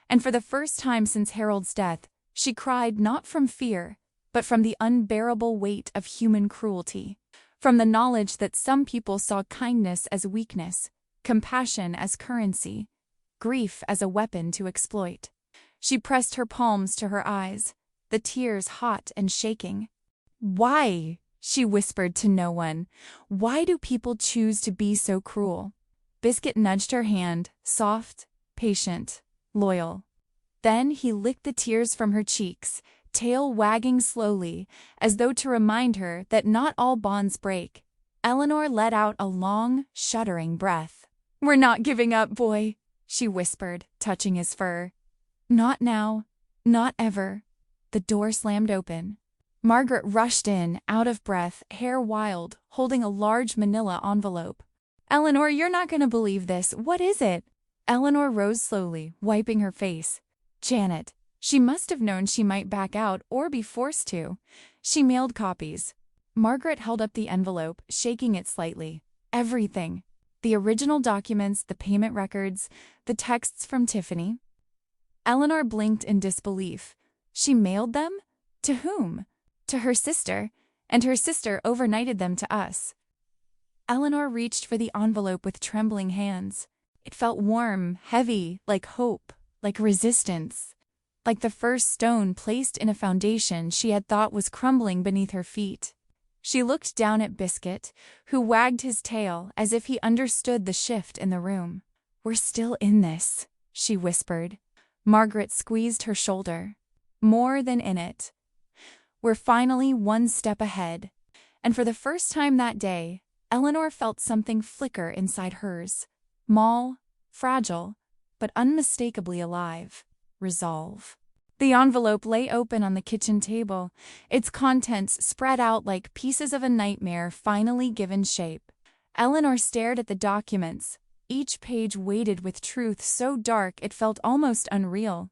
And for the first time since Harold's death, she cried not from fear, but from the unbearable weight of human cruelty. From the knowledge that some people saw kindness as weakness, compassion as currency, grief as a weapon to exploit. She pressed her palms to her eyes, the tears hot and shaking. "Why?" she whispered to no one. "Why do people choose to be so cruel?" Biscuit nudged her hand, soft, patient, loyal. Then he licked the tears from her cheeks, tail wagging slowly, as though to remind her that not all bonds break. Eleanor let out a long, shuddering breath. "We're not giving up, boy," she whispered, touching his fur. "Not now. Not ever." The door slammed open. Margaret rushed in, out of breath, hair wild, holding a large manila envelope. "Eleanor, you're not going to believe this. What is it?" Eleanor rose slowly, wiping her face. "Janet." She must have known she might back out or be forced to. She mailed copies. Margaret held up the envelope, shaking it slightly. Everything. The original documents, the payment records, the texts from Tiffany. Eleanor blinked in disbelief. She mailed them? To whom? To her sister, and her sister overnighted them to us. Eleanor reached for the envelope with trembling hands. It felt warm, heavy, like hope, like resistance. Like the first stone placed in a foundation she had thought was crumbling beneath her feet. She looked down at Biscuit, who wagged his tail as if he understood the shift in the room. "We're still in this," she whispered. Margaret squeezed her shoulder. "More than in it. We're finally one step ahead. And for the first time that day, Eleanor felt something flicker inside hers. Small, fragile, but unmistakably alive. Resolve. The envelope lay open on the kitchen table, its contents spread out like pieces of a nightmare finally given shape. Eleanor stared at the documents, each page weighted with truth so dark it felt almost unreal.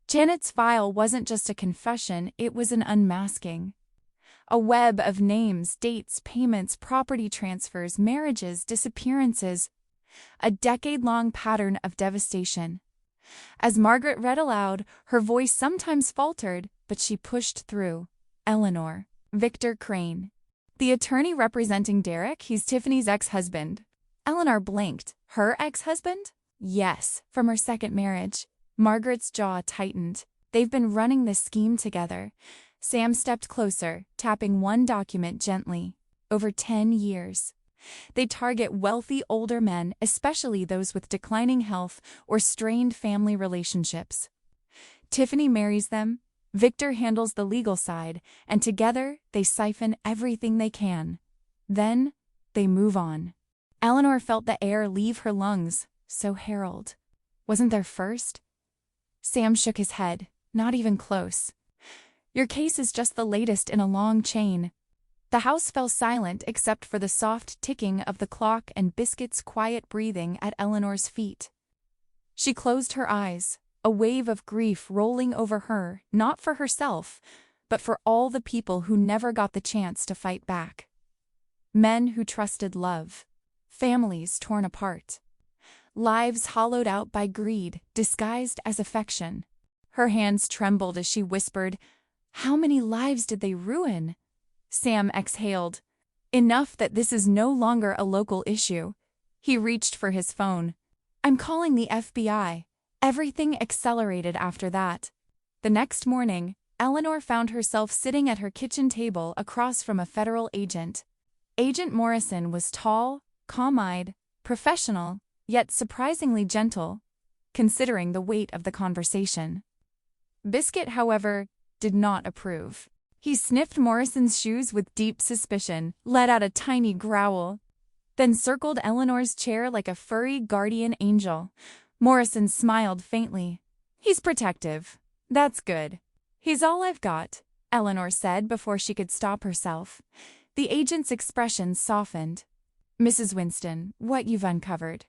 Janet's file wasn't just a confession, it was an unmasking. A web of names, dates, payments, property transfers, marriages, disappearances. A decade-long pattern of devastation. As Margaret read aloud, her voice sometimes faltered, but she pushed through. Eleanor. Victor Crane. The attorney representing Derek, he's Tiffany's ex-husband. Eleanor blinked. Her ex-husband? Yes, from her second marriage. Margaret's jaw tightened. They've been running this scheme together. Sam stepped closer, tapping one document gently. Over 10 years. They target wealthy older men, especially those with declining health or strained family relationships. Tiffany marries them, Victor handles the legal side, and together they siphon everything they can. Then they move on. Eleanor felt the air leave her lungs. So Harold. Wasn't there first? Sam shook his head. Not even close. Your case is just the latest in a long chain. The house fell silent except for the soft ticking of the clock and Biscuit's quiet breathing at Eleanor's feet. She closed her eyes, a wave of grief rolling over her, not for herself, but for all the people who never got the chance to fight back. Men who trusted love. Families torn apart. Lives hollowed out by greed, disguised as affection. Her hands trembled as she whispered, "How many lives did they ruin?" Sam exhaled. Enough that this is no longer a local issue. He reached for his phone. "I'm calling the FBI." Everything accelerated after that. The next morning, Eleanor found herself sitting at her kitchen table across from a federal agent. Agent Morrison was tall, calm-eyed, professional, yet surprisingly gentle, considering the weight of the conversation. Biscuit, however, did not approve. He sniffed Morrison's shoes with deep suspicion, let out a tiny growl, then circled Eleanor's chair like a furry guardian angel. Morrison smiled faintly. "He's protective. That's good. He's all I've got," Eleanor said before she could stop herself. The agent's expression softened. "Mrs. Winston, what you've uncovered.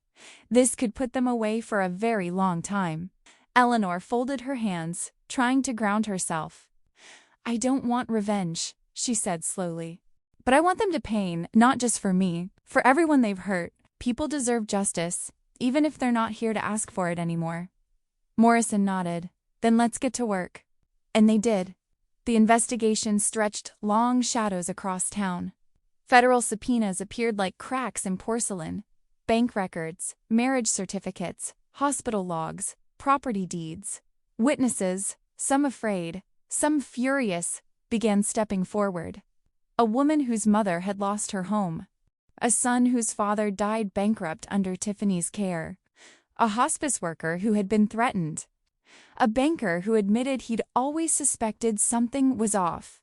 This could put them away for a very long time." Eleanor folded her hands, trying to ground herself. "I don't want revenge," she said slowly. "But I want them to pay, not just for me, for everyone they've hurt. People deserve justice, even if they're not here to ask for it anymore." Morrison nodded. "Then let's get to work." And they did. The investigation stretched long shadows across town. Federal subpoenas appeared like cracks in porcelain. Bank records, marriage certificates, hospital logs, property deeds. Witnesses, some afraid, some furious, began stepping forward. A woman whose mother had lost her home. A son whose father died bankrupt under Tiffany's care. A hospice worker who had been threatened. A banker who admitted he'd always suspected something was off.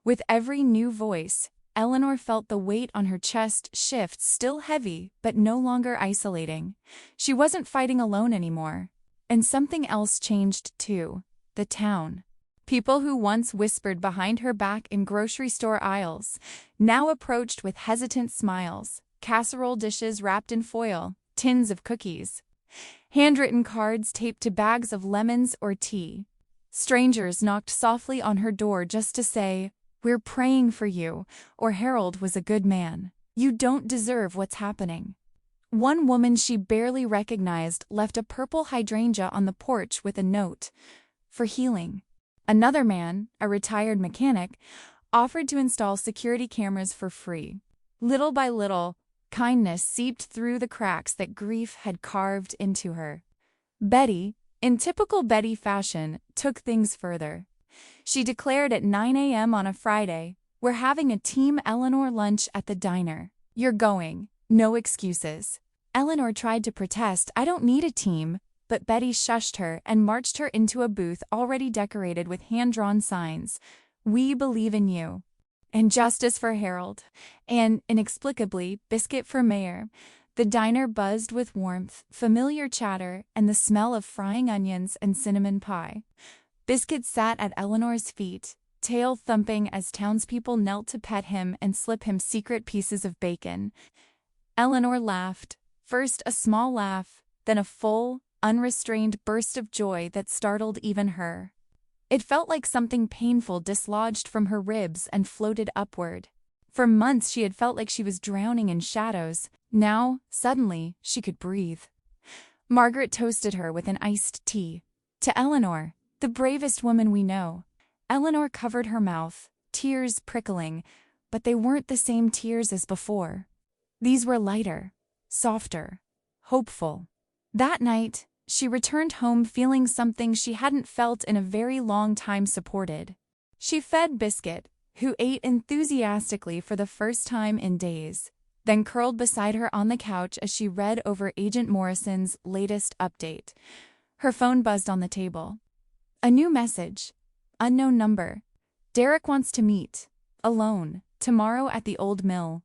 With every new voice, Eleanor felt the weight on her chest shift, still heavy, but no longer isolating. She wasn't fighting alone anymore. And something else changed too. The town. People who once whispered behind her back in grocery store aisles now approached with hesitant smiles, casserole dishes wrapped in foil, tins of cookies, handwritten cards taped to bags of lemons or tea. Strangers knocked softly on her door just to say, "We're praying for you," or "Harold was a good man. You don't deserve what's happening." One woman she barely recognized left a purple hydrangea on the porch with a note, "For healing." Another man, a retired mechanic, offered to install security cameras for free. Little by little, kindness seeped through the cracks that grief had carved into her. Betty, in typical Betty fashion, took things further. She declared at 9 a.m. on a Friday, "We're having a Team Eleanor lunch at the diner. You're going. No excuses." Eleanor tried to protest, "I don't need a team," but Betty shushed her and marched her into a booth already decorated with hand-drawn signs. We believe in you. And justice for Harold. And, inexplicably, Biscuit for mayor. The diner buzzed with warmth, familiar chatter, and the smell of frying onions and cinnamon pie. Biscuit sat at Eleanor's feet, tail thumping as townspeople knelt to pet him and slip him secret pieces of bacon. Eleanor laughed, first a small laugh, then a full, unrestrained burst of joy that startled even her. It felt like something painful dislodged from her ribs and floated upward. For months she had felt like she was drowning in shadows. Now, suddenly, she could breathe. Margaret toasted her with an iced tea. To Eleanor, the bravest woman we know. Eleanor covered her mouth, tears prickling, but they weren't the same tears as before. These were lighter, softer, hopeful. That night, she returned home feeling something she hadn't felt in a very long time supported. She fed Biscuit, who ate enthusiastically for the first time in days, then curled beside her on the couch as she read over Agent Morrison's latest update. Her phone buzzed on the table. A new message. Unknown number. Derek wants to meet. Alone. Tomorrow at the old mill.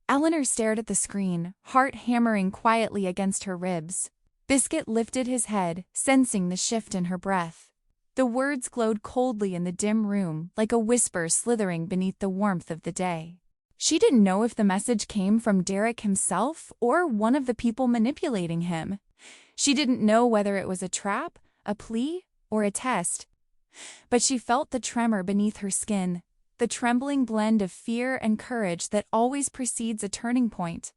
Eleanor stared at the screen, heart hammering quietly against her ribs. Biscuit lifted his head, sensing the shift in her breath. The words glowed coldly in the dim room, like a whisper slithering beneath the warmth of the day. She didn't know if the message came from Derek himself or one of the people manipulating him. She didn't know whether it was a trap, a plea, or a test. But she felt the tremor beneath her skin, the trembling blend of fear and courage that always precedes a turning point.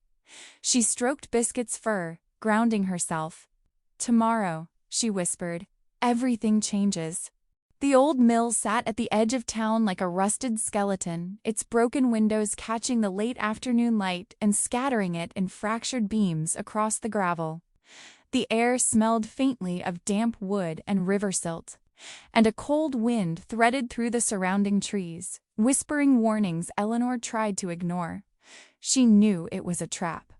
She stroked Biscuit's fur, grounding herself. Tomorrow, she whispered, everything changes. The old mill sat at the edge of town like a rusted skeleton, its broken windows catching the late afternoon light and scattering it in fractured beams across the gravel. The air smelled faintly of damp wood and river silt, and a cold wind threaded through the surrounding trees, whispering warnings Eleanor tried to ignore. She knew it was a trap.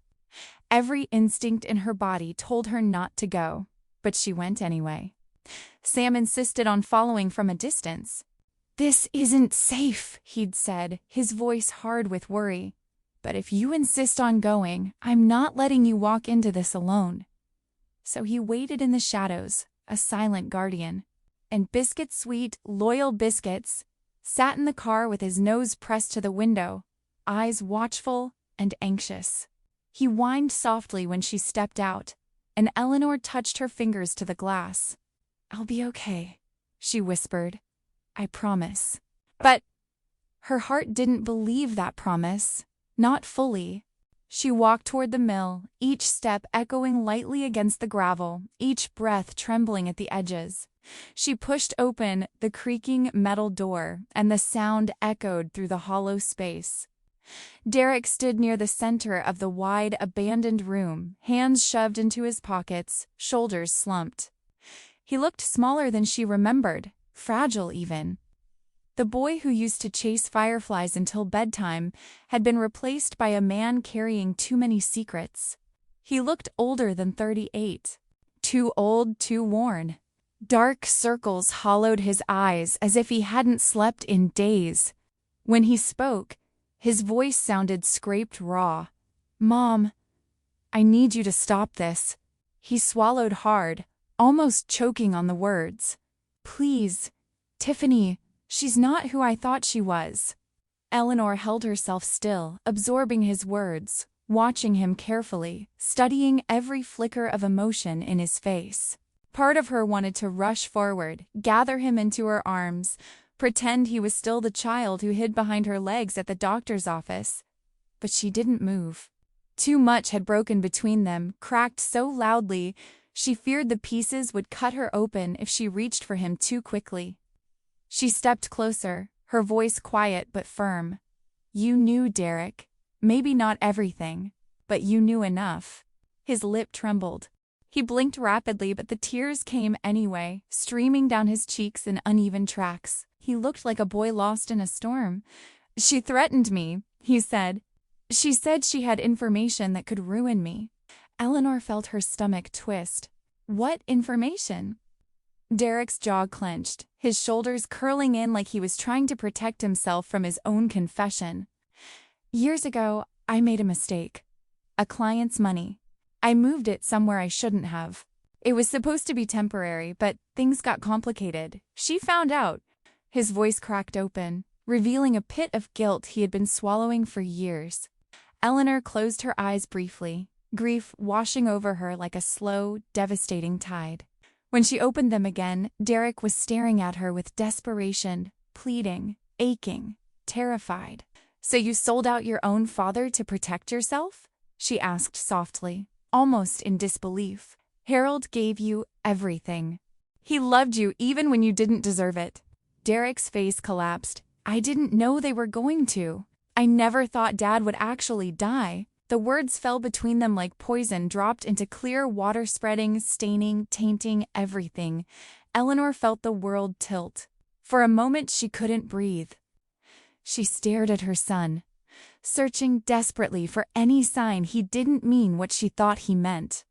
Every instinct in her body told her not to go, but she went anyway. Sam insisted on following from a distance. "This isn't safe," he'd said, his voice hard with worry. "But if you insist on going, I'm not letting you walk into this alone." So he waited in the shadows, a silent guardian. And Biscuit Sweet, loyal Biscuits, sat in the car with his nose pressed to the window, eyes watchful and anxious. He whined softly when she stepped out, and Eleanor touched her fingers to the glass. "I'll be okay," she whispered. "I promise." But her heart didn't believe that promise, not fully. She walked toward the mill, each step echoing lightly against the gravel, each breath trembling at the edges. She pushed open the creaking metal door, and the sound echoed through the hollow space. Derek stood near the center of the wide, abandoned room, hands shoved into his pockets, shoulders slumped. He looked smaller than she remembered, fragile even. The boy who used to chase fireflies until bedtime had been replaced by a man carrying too many secrets. He looked older than 38. Too old, too worn. Dark circles hollowed his eyes as if he hadn't slept in days. When he spoke, his voice sounded scraped raw. "Mom, I need you to stop this." He swallowed hard, almost choking on the words. "Please, Tiffany, she's not who I thought she was." Eleanor held herself still, absorbing his words, watching him carefully, studying every flicker of emotion in his face. Part of her wanted to rush forward, gather him into her arms, pretend he was still the child who hid behind her legs at the doctor's office. But she didn't move. Too much had broken between them, cracked so loudly, she feared the pieces would cut her open if she reached for him too quickly. She stepped closer, her voice quiet but firm. "You knew, Derek. Maybe not everything, but you knew enough." His lip trembled. He blinked rapidly, but the tears came anyway, streaming down his cheeks in uneven tracks. He looked like a boy lost in a storm. "She threatened me," he said. "She said she had information that could ruin me." Eleanor felt her stomach twist. What information? Derek's jaw clenched, his shoulders curling in like he was trying to protect himself from his own confession. Years ago, I made a mistake. A client's money. I moved it somewhere I shouldn't have. It was supposed to be temporary, but things got complicated. She found out. His voice cracked open, revealing a pit of guilt he had been swallowing for years. Eleanor closed her eyes briefly, grief washing over her like a slow, devastating tide. When she opened them again, Derek was staring at her with desperation, pleading, aching, terrified. "So you sold out your own father to protect yourself?" she asked softly, almost in disbelief. "Harold gave you everything. He loved you even when you didn't deserve it." Derek's face collapsed. "I didn't know they were going to. I never thought Dad would actually die." The words fell between them like poison dropped into clear water, spreading, staining, tainting everything. Eleanor felt the world tilt. For a moment she couldn't breathe. She stared at her son, searching desperately for any sign he didn't mean what she thought he meant.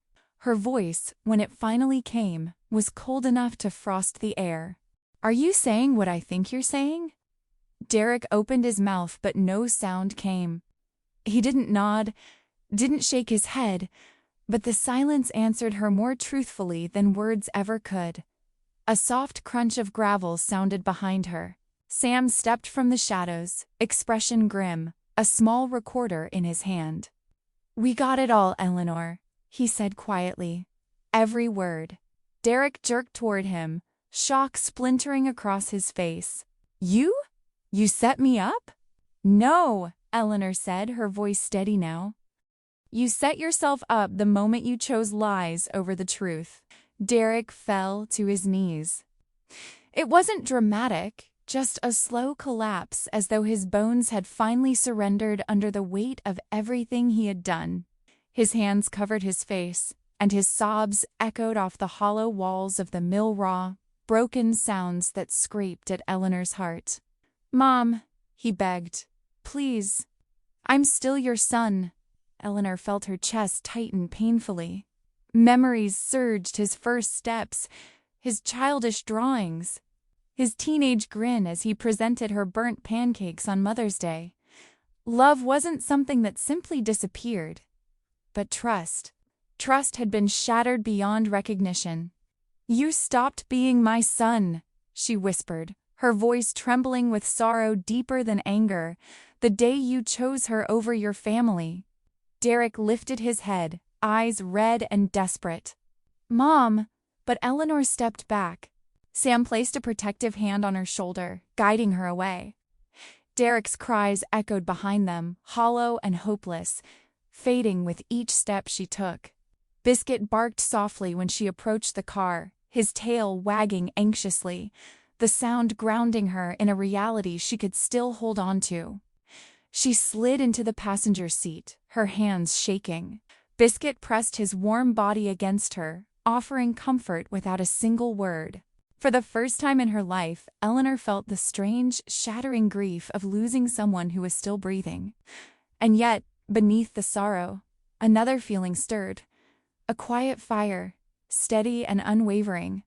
Her voice, when it finally came, was cold enough to frost the air. "Are you saying what I think you're saying?" Derek opened his mouth, but no sound came. He didn't nod, didn't shake his head, but the silence answered her more truthfully than words ever could. A soft crunch of gravel sounded behind her. Sam stepped from the shadows, expression grim, a small recorder in his hand. "We got it all, Eleanor," he said quietly. Every word. Derek jerked toward him, shock splintering across his face. "You? You set me up?" "No," Eleanor said, her voice steady now. "You set yourself up the moment you chose lies over the truth." Derek fell to his knees. It wasn't dramatic, just a slow collapse, as though his bones had finally surrendered under the weight of everything he had done. His hands covered his face, and his sobs echoed off the hollow walls of the mill raw, broken sounds that scraped at Eleanor's heart. "Mom," he begged, "please. I'm still your son." Eleanor felt her chest tighten painfully. Memories surged: his first steps, his childish drawings, his teenage grin as he presented her burnt pancakes on Mother's Day. Love wasn't something that simply disappeared, but trust. Trust had been shattered beyond recognition. "You stopped being my son," she whispered, her voice trembling with sorrow deeper than anger, "the day you chose her over your family." Derek lifted his head, eyes red and desperate. "Mom," but Eleanor stepped back. Sam placed a protective hand on her shoulder, guiding her away. Derek's cries echoed behind them, hollow and hopeless, fading with each step she took. Biscuit barked softly when she approached the car, his tail wagging anxiously, the sound grounding her in a reality she could still hold on to. She slid into the passenger seat, her hands shaking. Biscuit pressed his warm body against her, offering comfort without a single word. For the first time in her life, Eleanor felt the strange, shattering grief of losing someone who was still breathing. And yet, beneath the sorrow, another feeling stirred. A quiet fire, steady and unwavering.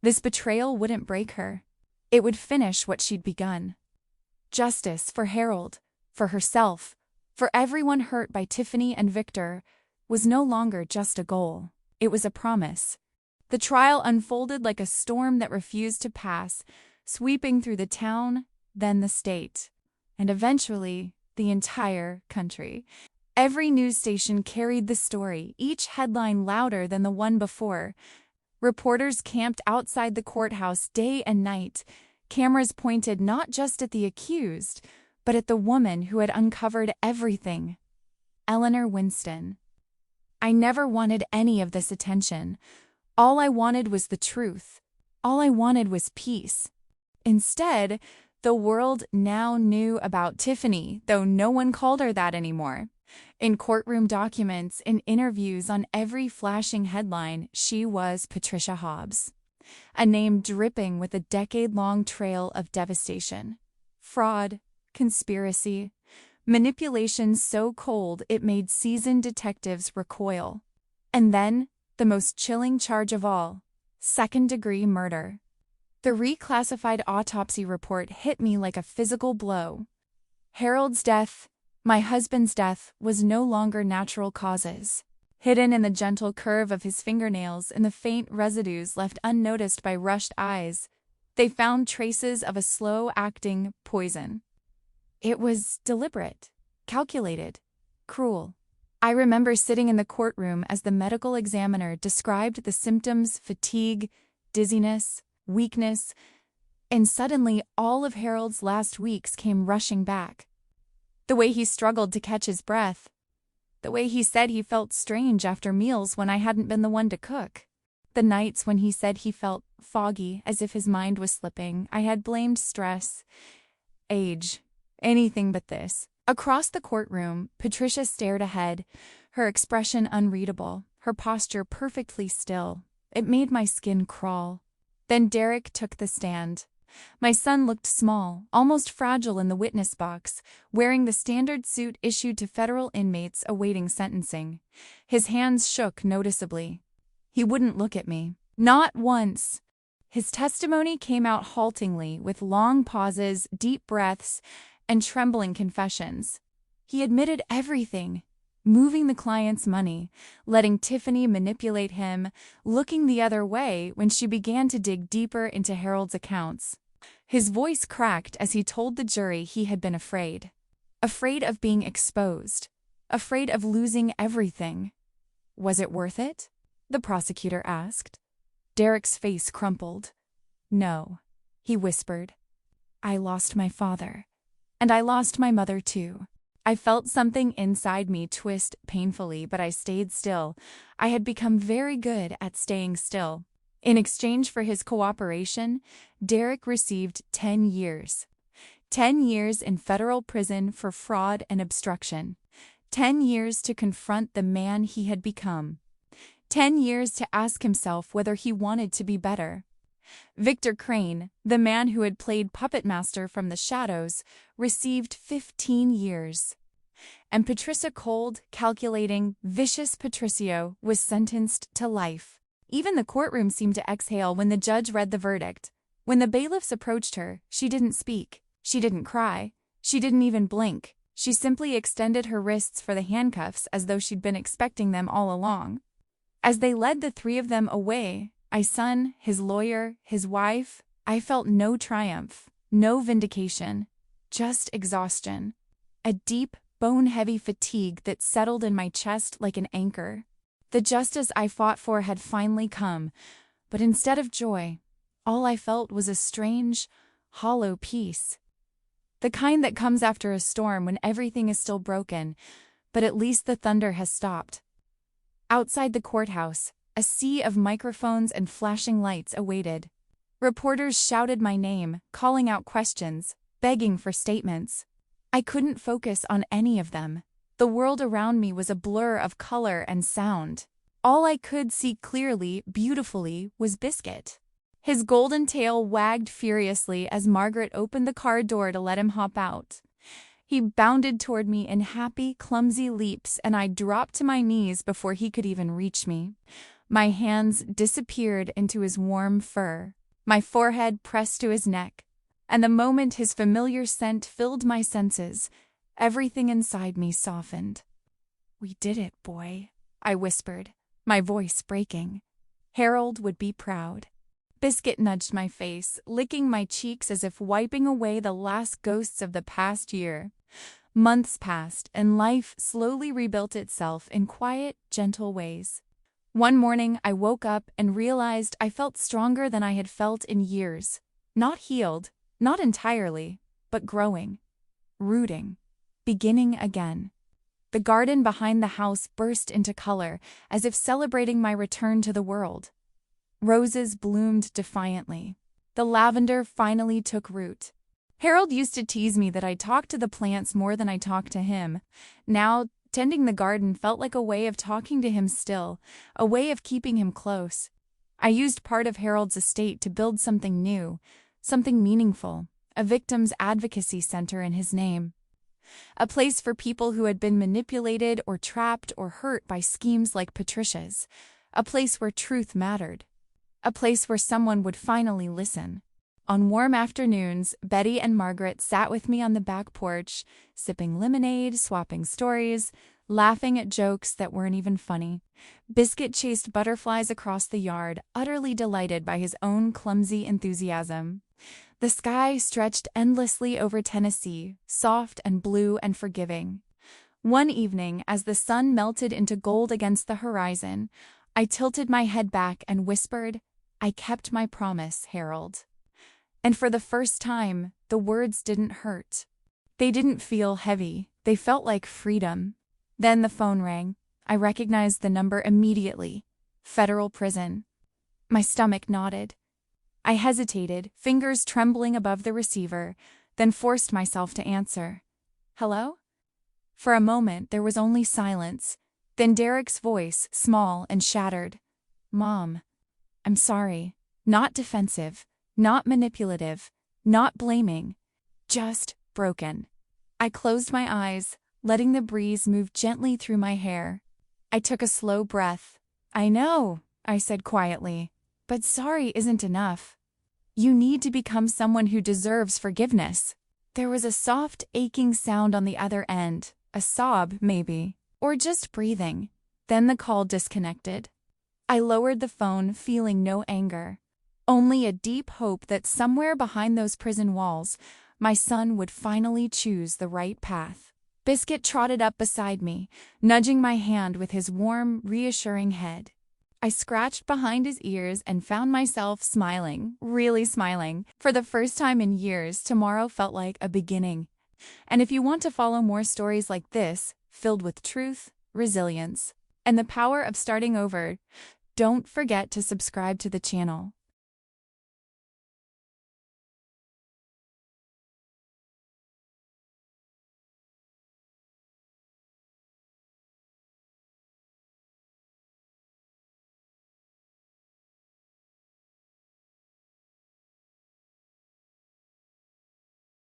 This betrayal wouldn't break her. It would finish what she'd begun. Justice for Harold, for herself, for everyone hurt by Tiffany and Victor, was no longer just a goal. It was a promise. The trial unfolded like a storm that refused to pass, sweeping through the town, then the state, and eventually the entire country. Every news station carried the story, each headline louder than the one before. Reporters camped outside the courthouse day and night, cameras pointed not just at the accused, but at the woman who had uncovered everything. Eleanor Winston. "I never wanted any of this attention. All I wanted was the truth. All I wanted was peace." Instead, the world now knew about Tiffany, though no one called her that anymore. In courtroom documents, in interviews, on every flashing headline, she was Patricia Hobbs, a name dripping with a decade-long trail of devastation. Fraud, conspiracy, manipulation so cold it made seasoned detectives recoil. And then, the most chilling charge of all, second-degree murder. The reclassified autopsy report hit me like a physical blow. Harold's death, my husband's death, was no longer natural causes. Hidden in the gentle curve of his fingernails and the faint residues left unnoticed by rushed eyes, they found traces of a slow-acting poison. It was deliberate, calculated, cruel. I remember sitting in the courtroom as the medical examiner described the symptoms: fatigue, dizziness, weakness, and suddenly all of Harold's last weeks came rushing back. The way he struggled to catch his breath, the way he said he felt strange after meals when I hadn't been the one to cook, the nights when he said he felt foggy as if his mind was slipping. I had blamed stress, age, anything but this. Across the courtroom, Patricia stared ahead, her expression unreadable, her posture perfectly still. It made my skin crawl. Then Derek took the stand. My son looked small, almost fragile in the witness box, wearing the standard suit issued to federal inmates awaiting sentencing. His hands shook noticeably. He wouldn't look at me. Not once. His testimony came out haltingly, with long pauses, deep breaths, and trembling confessions. He admitted everything. Moving the client's money, letting Tiffany manipulate him, looking the other way when she began to dig deeper into Harold's accounts. His voice cracked as he told the jury he had been afraid. Afraid of being exposed. Afraid of losing everything. Was it worth it? The prosecutor asked. Derek's face crumpled. No, he whispered. I lost my father. And I lost my mother too. I felt something inside me twist painfully, but I stayed still. I had become very good at staying still. In exchange for his cooperation, Derek received 10 years. 10 years in federal prison for fraud and obstruction. 10 years to confront the man he had become. 10 years to ask himself whether he wanted to be better. Victor Crane, the man who had played puppet master from the shadows, received 15 years. And Patricia Cold, calculating, vicious Patricio, was sentenced to life. Even the courtroom seemed to exhale when the judge read the verdict. When the bailiffs approached her, she didn't speak. She didn't cry. She didn't even blink. She simply extended her wrists for the handcuffs as though she'd been expecting them all along. As they led the three of them away, my son, his lawyer, his wife, I felt no triumph, no vindication, just exhaustion. A deep, bone-heavy fatigue that settled in my chest like an anchor. The justice I fought for had finally come, but instead of joy, all I felt was a strange, hollow peace. The kind that comes after a storm when everything is still broken, but at least the thunder has stopped. Outside the courthouse, a sea of microphones and flashing lights awaited. Reporters shouted my name, calling out questions, begging for statements. I couldn't focus on any of them. The world around me was a blur of color and sound. All I could see clearly, beautifully, was Biscuit. His golden tail wagged furiously as Margaret opened the car door to let him hop out. He bounded toward me in happy, clumsy leaps, and I dropped to my knees before he could even reach me. My hands disappeared into his warm fur. My forehead pressed to his neck. And the moment his familiar scent filled my senses, everything inside me softened. "We did it, boy," I whispered, my voice breaking. Harold would be proud. Biscuit nudged my face, licking my cheeks as if wiping away the last ghosts of the past year. Months passed, and life slowly rebuilt itself in quiet, gentle ways. One morning, I woke up and realized I felt stronger than I had felt in years. Not healed, not entirely, but growing, rooting, beginning again. The garden behind the house burst into color, as if celebrating my return to the world. Roses bloomed defiantly. The lavender finally took root. Harold used to tease me that I talked to the plants more than I talked to him. Now, tending the garden felt like a way of talking to him still, a way of keeping him close. I used part of Harold's estate to build something new, something meaningful, a victims' advocacy center in his name. A place for people who had been manipulated or trapped or hurt by schemes like Patricia's. A place where truth mattered. A place where someone would finally listen. On warm afternoons, Betty and Margaret sat with me on the back porch, sipping lemonade, swapping stories, laughing at jokes that weren't even funny. Biscuit chased butterflies across the yard, utterly delighted by his own clumsy enthusiasm. The sky stretched endlessly over Tennessee, soft and blue and forgiving. One evening, as the sun melted into gold against the horizon, I tilted my head back and whispered, "I kept my promise, Harold." And for the first time, the words didn't hurt. They didn't feel heavy. They felt like freedom. Then the phone rang. I recognized the number immediately. Federal prison. My stomach knotted. I hesitated, fingers trembling above the receiver, then forced myself to answer. "Hello?" For a moment, there was only silence. Then Derek's voice, small and shattered. "Mom, I'm sorry. Not defensive. Not manipulative, not blaming, just broken." I closed my eyes, letting the breeze move gently through my hair. I took a slow breath. "I know," I said quietly, "but sorry isn't enough. You need to become someone who deserves forgiveness." There was a soft, aching sound on the other end, a sob maybe, or just breathing. Then the call disconnected. I lowered the phone, feeling no anger. Only a deep hope that somewhere behind those prison walls, my son would finally choose the right path. Biscuit trotted up beside me, nudging my hand with his warm, reassuring head. I scratched behind his ears and found myself smiling, really smiling. For the first time in years, tomorrow felt like a beginning. And if you want to follow more stories like this, filled with truth, resilience, and the power of starting over, don't forget to subscribe to the channel.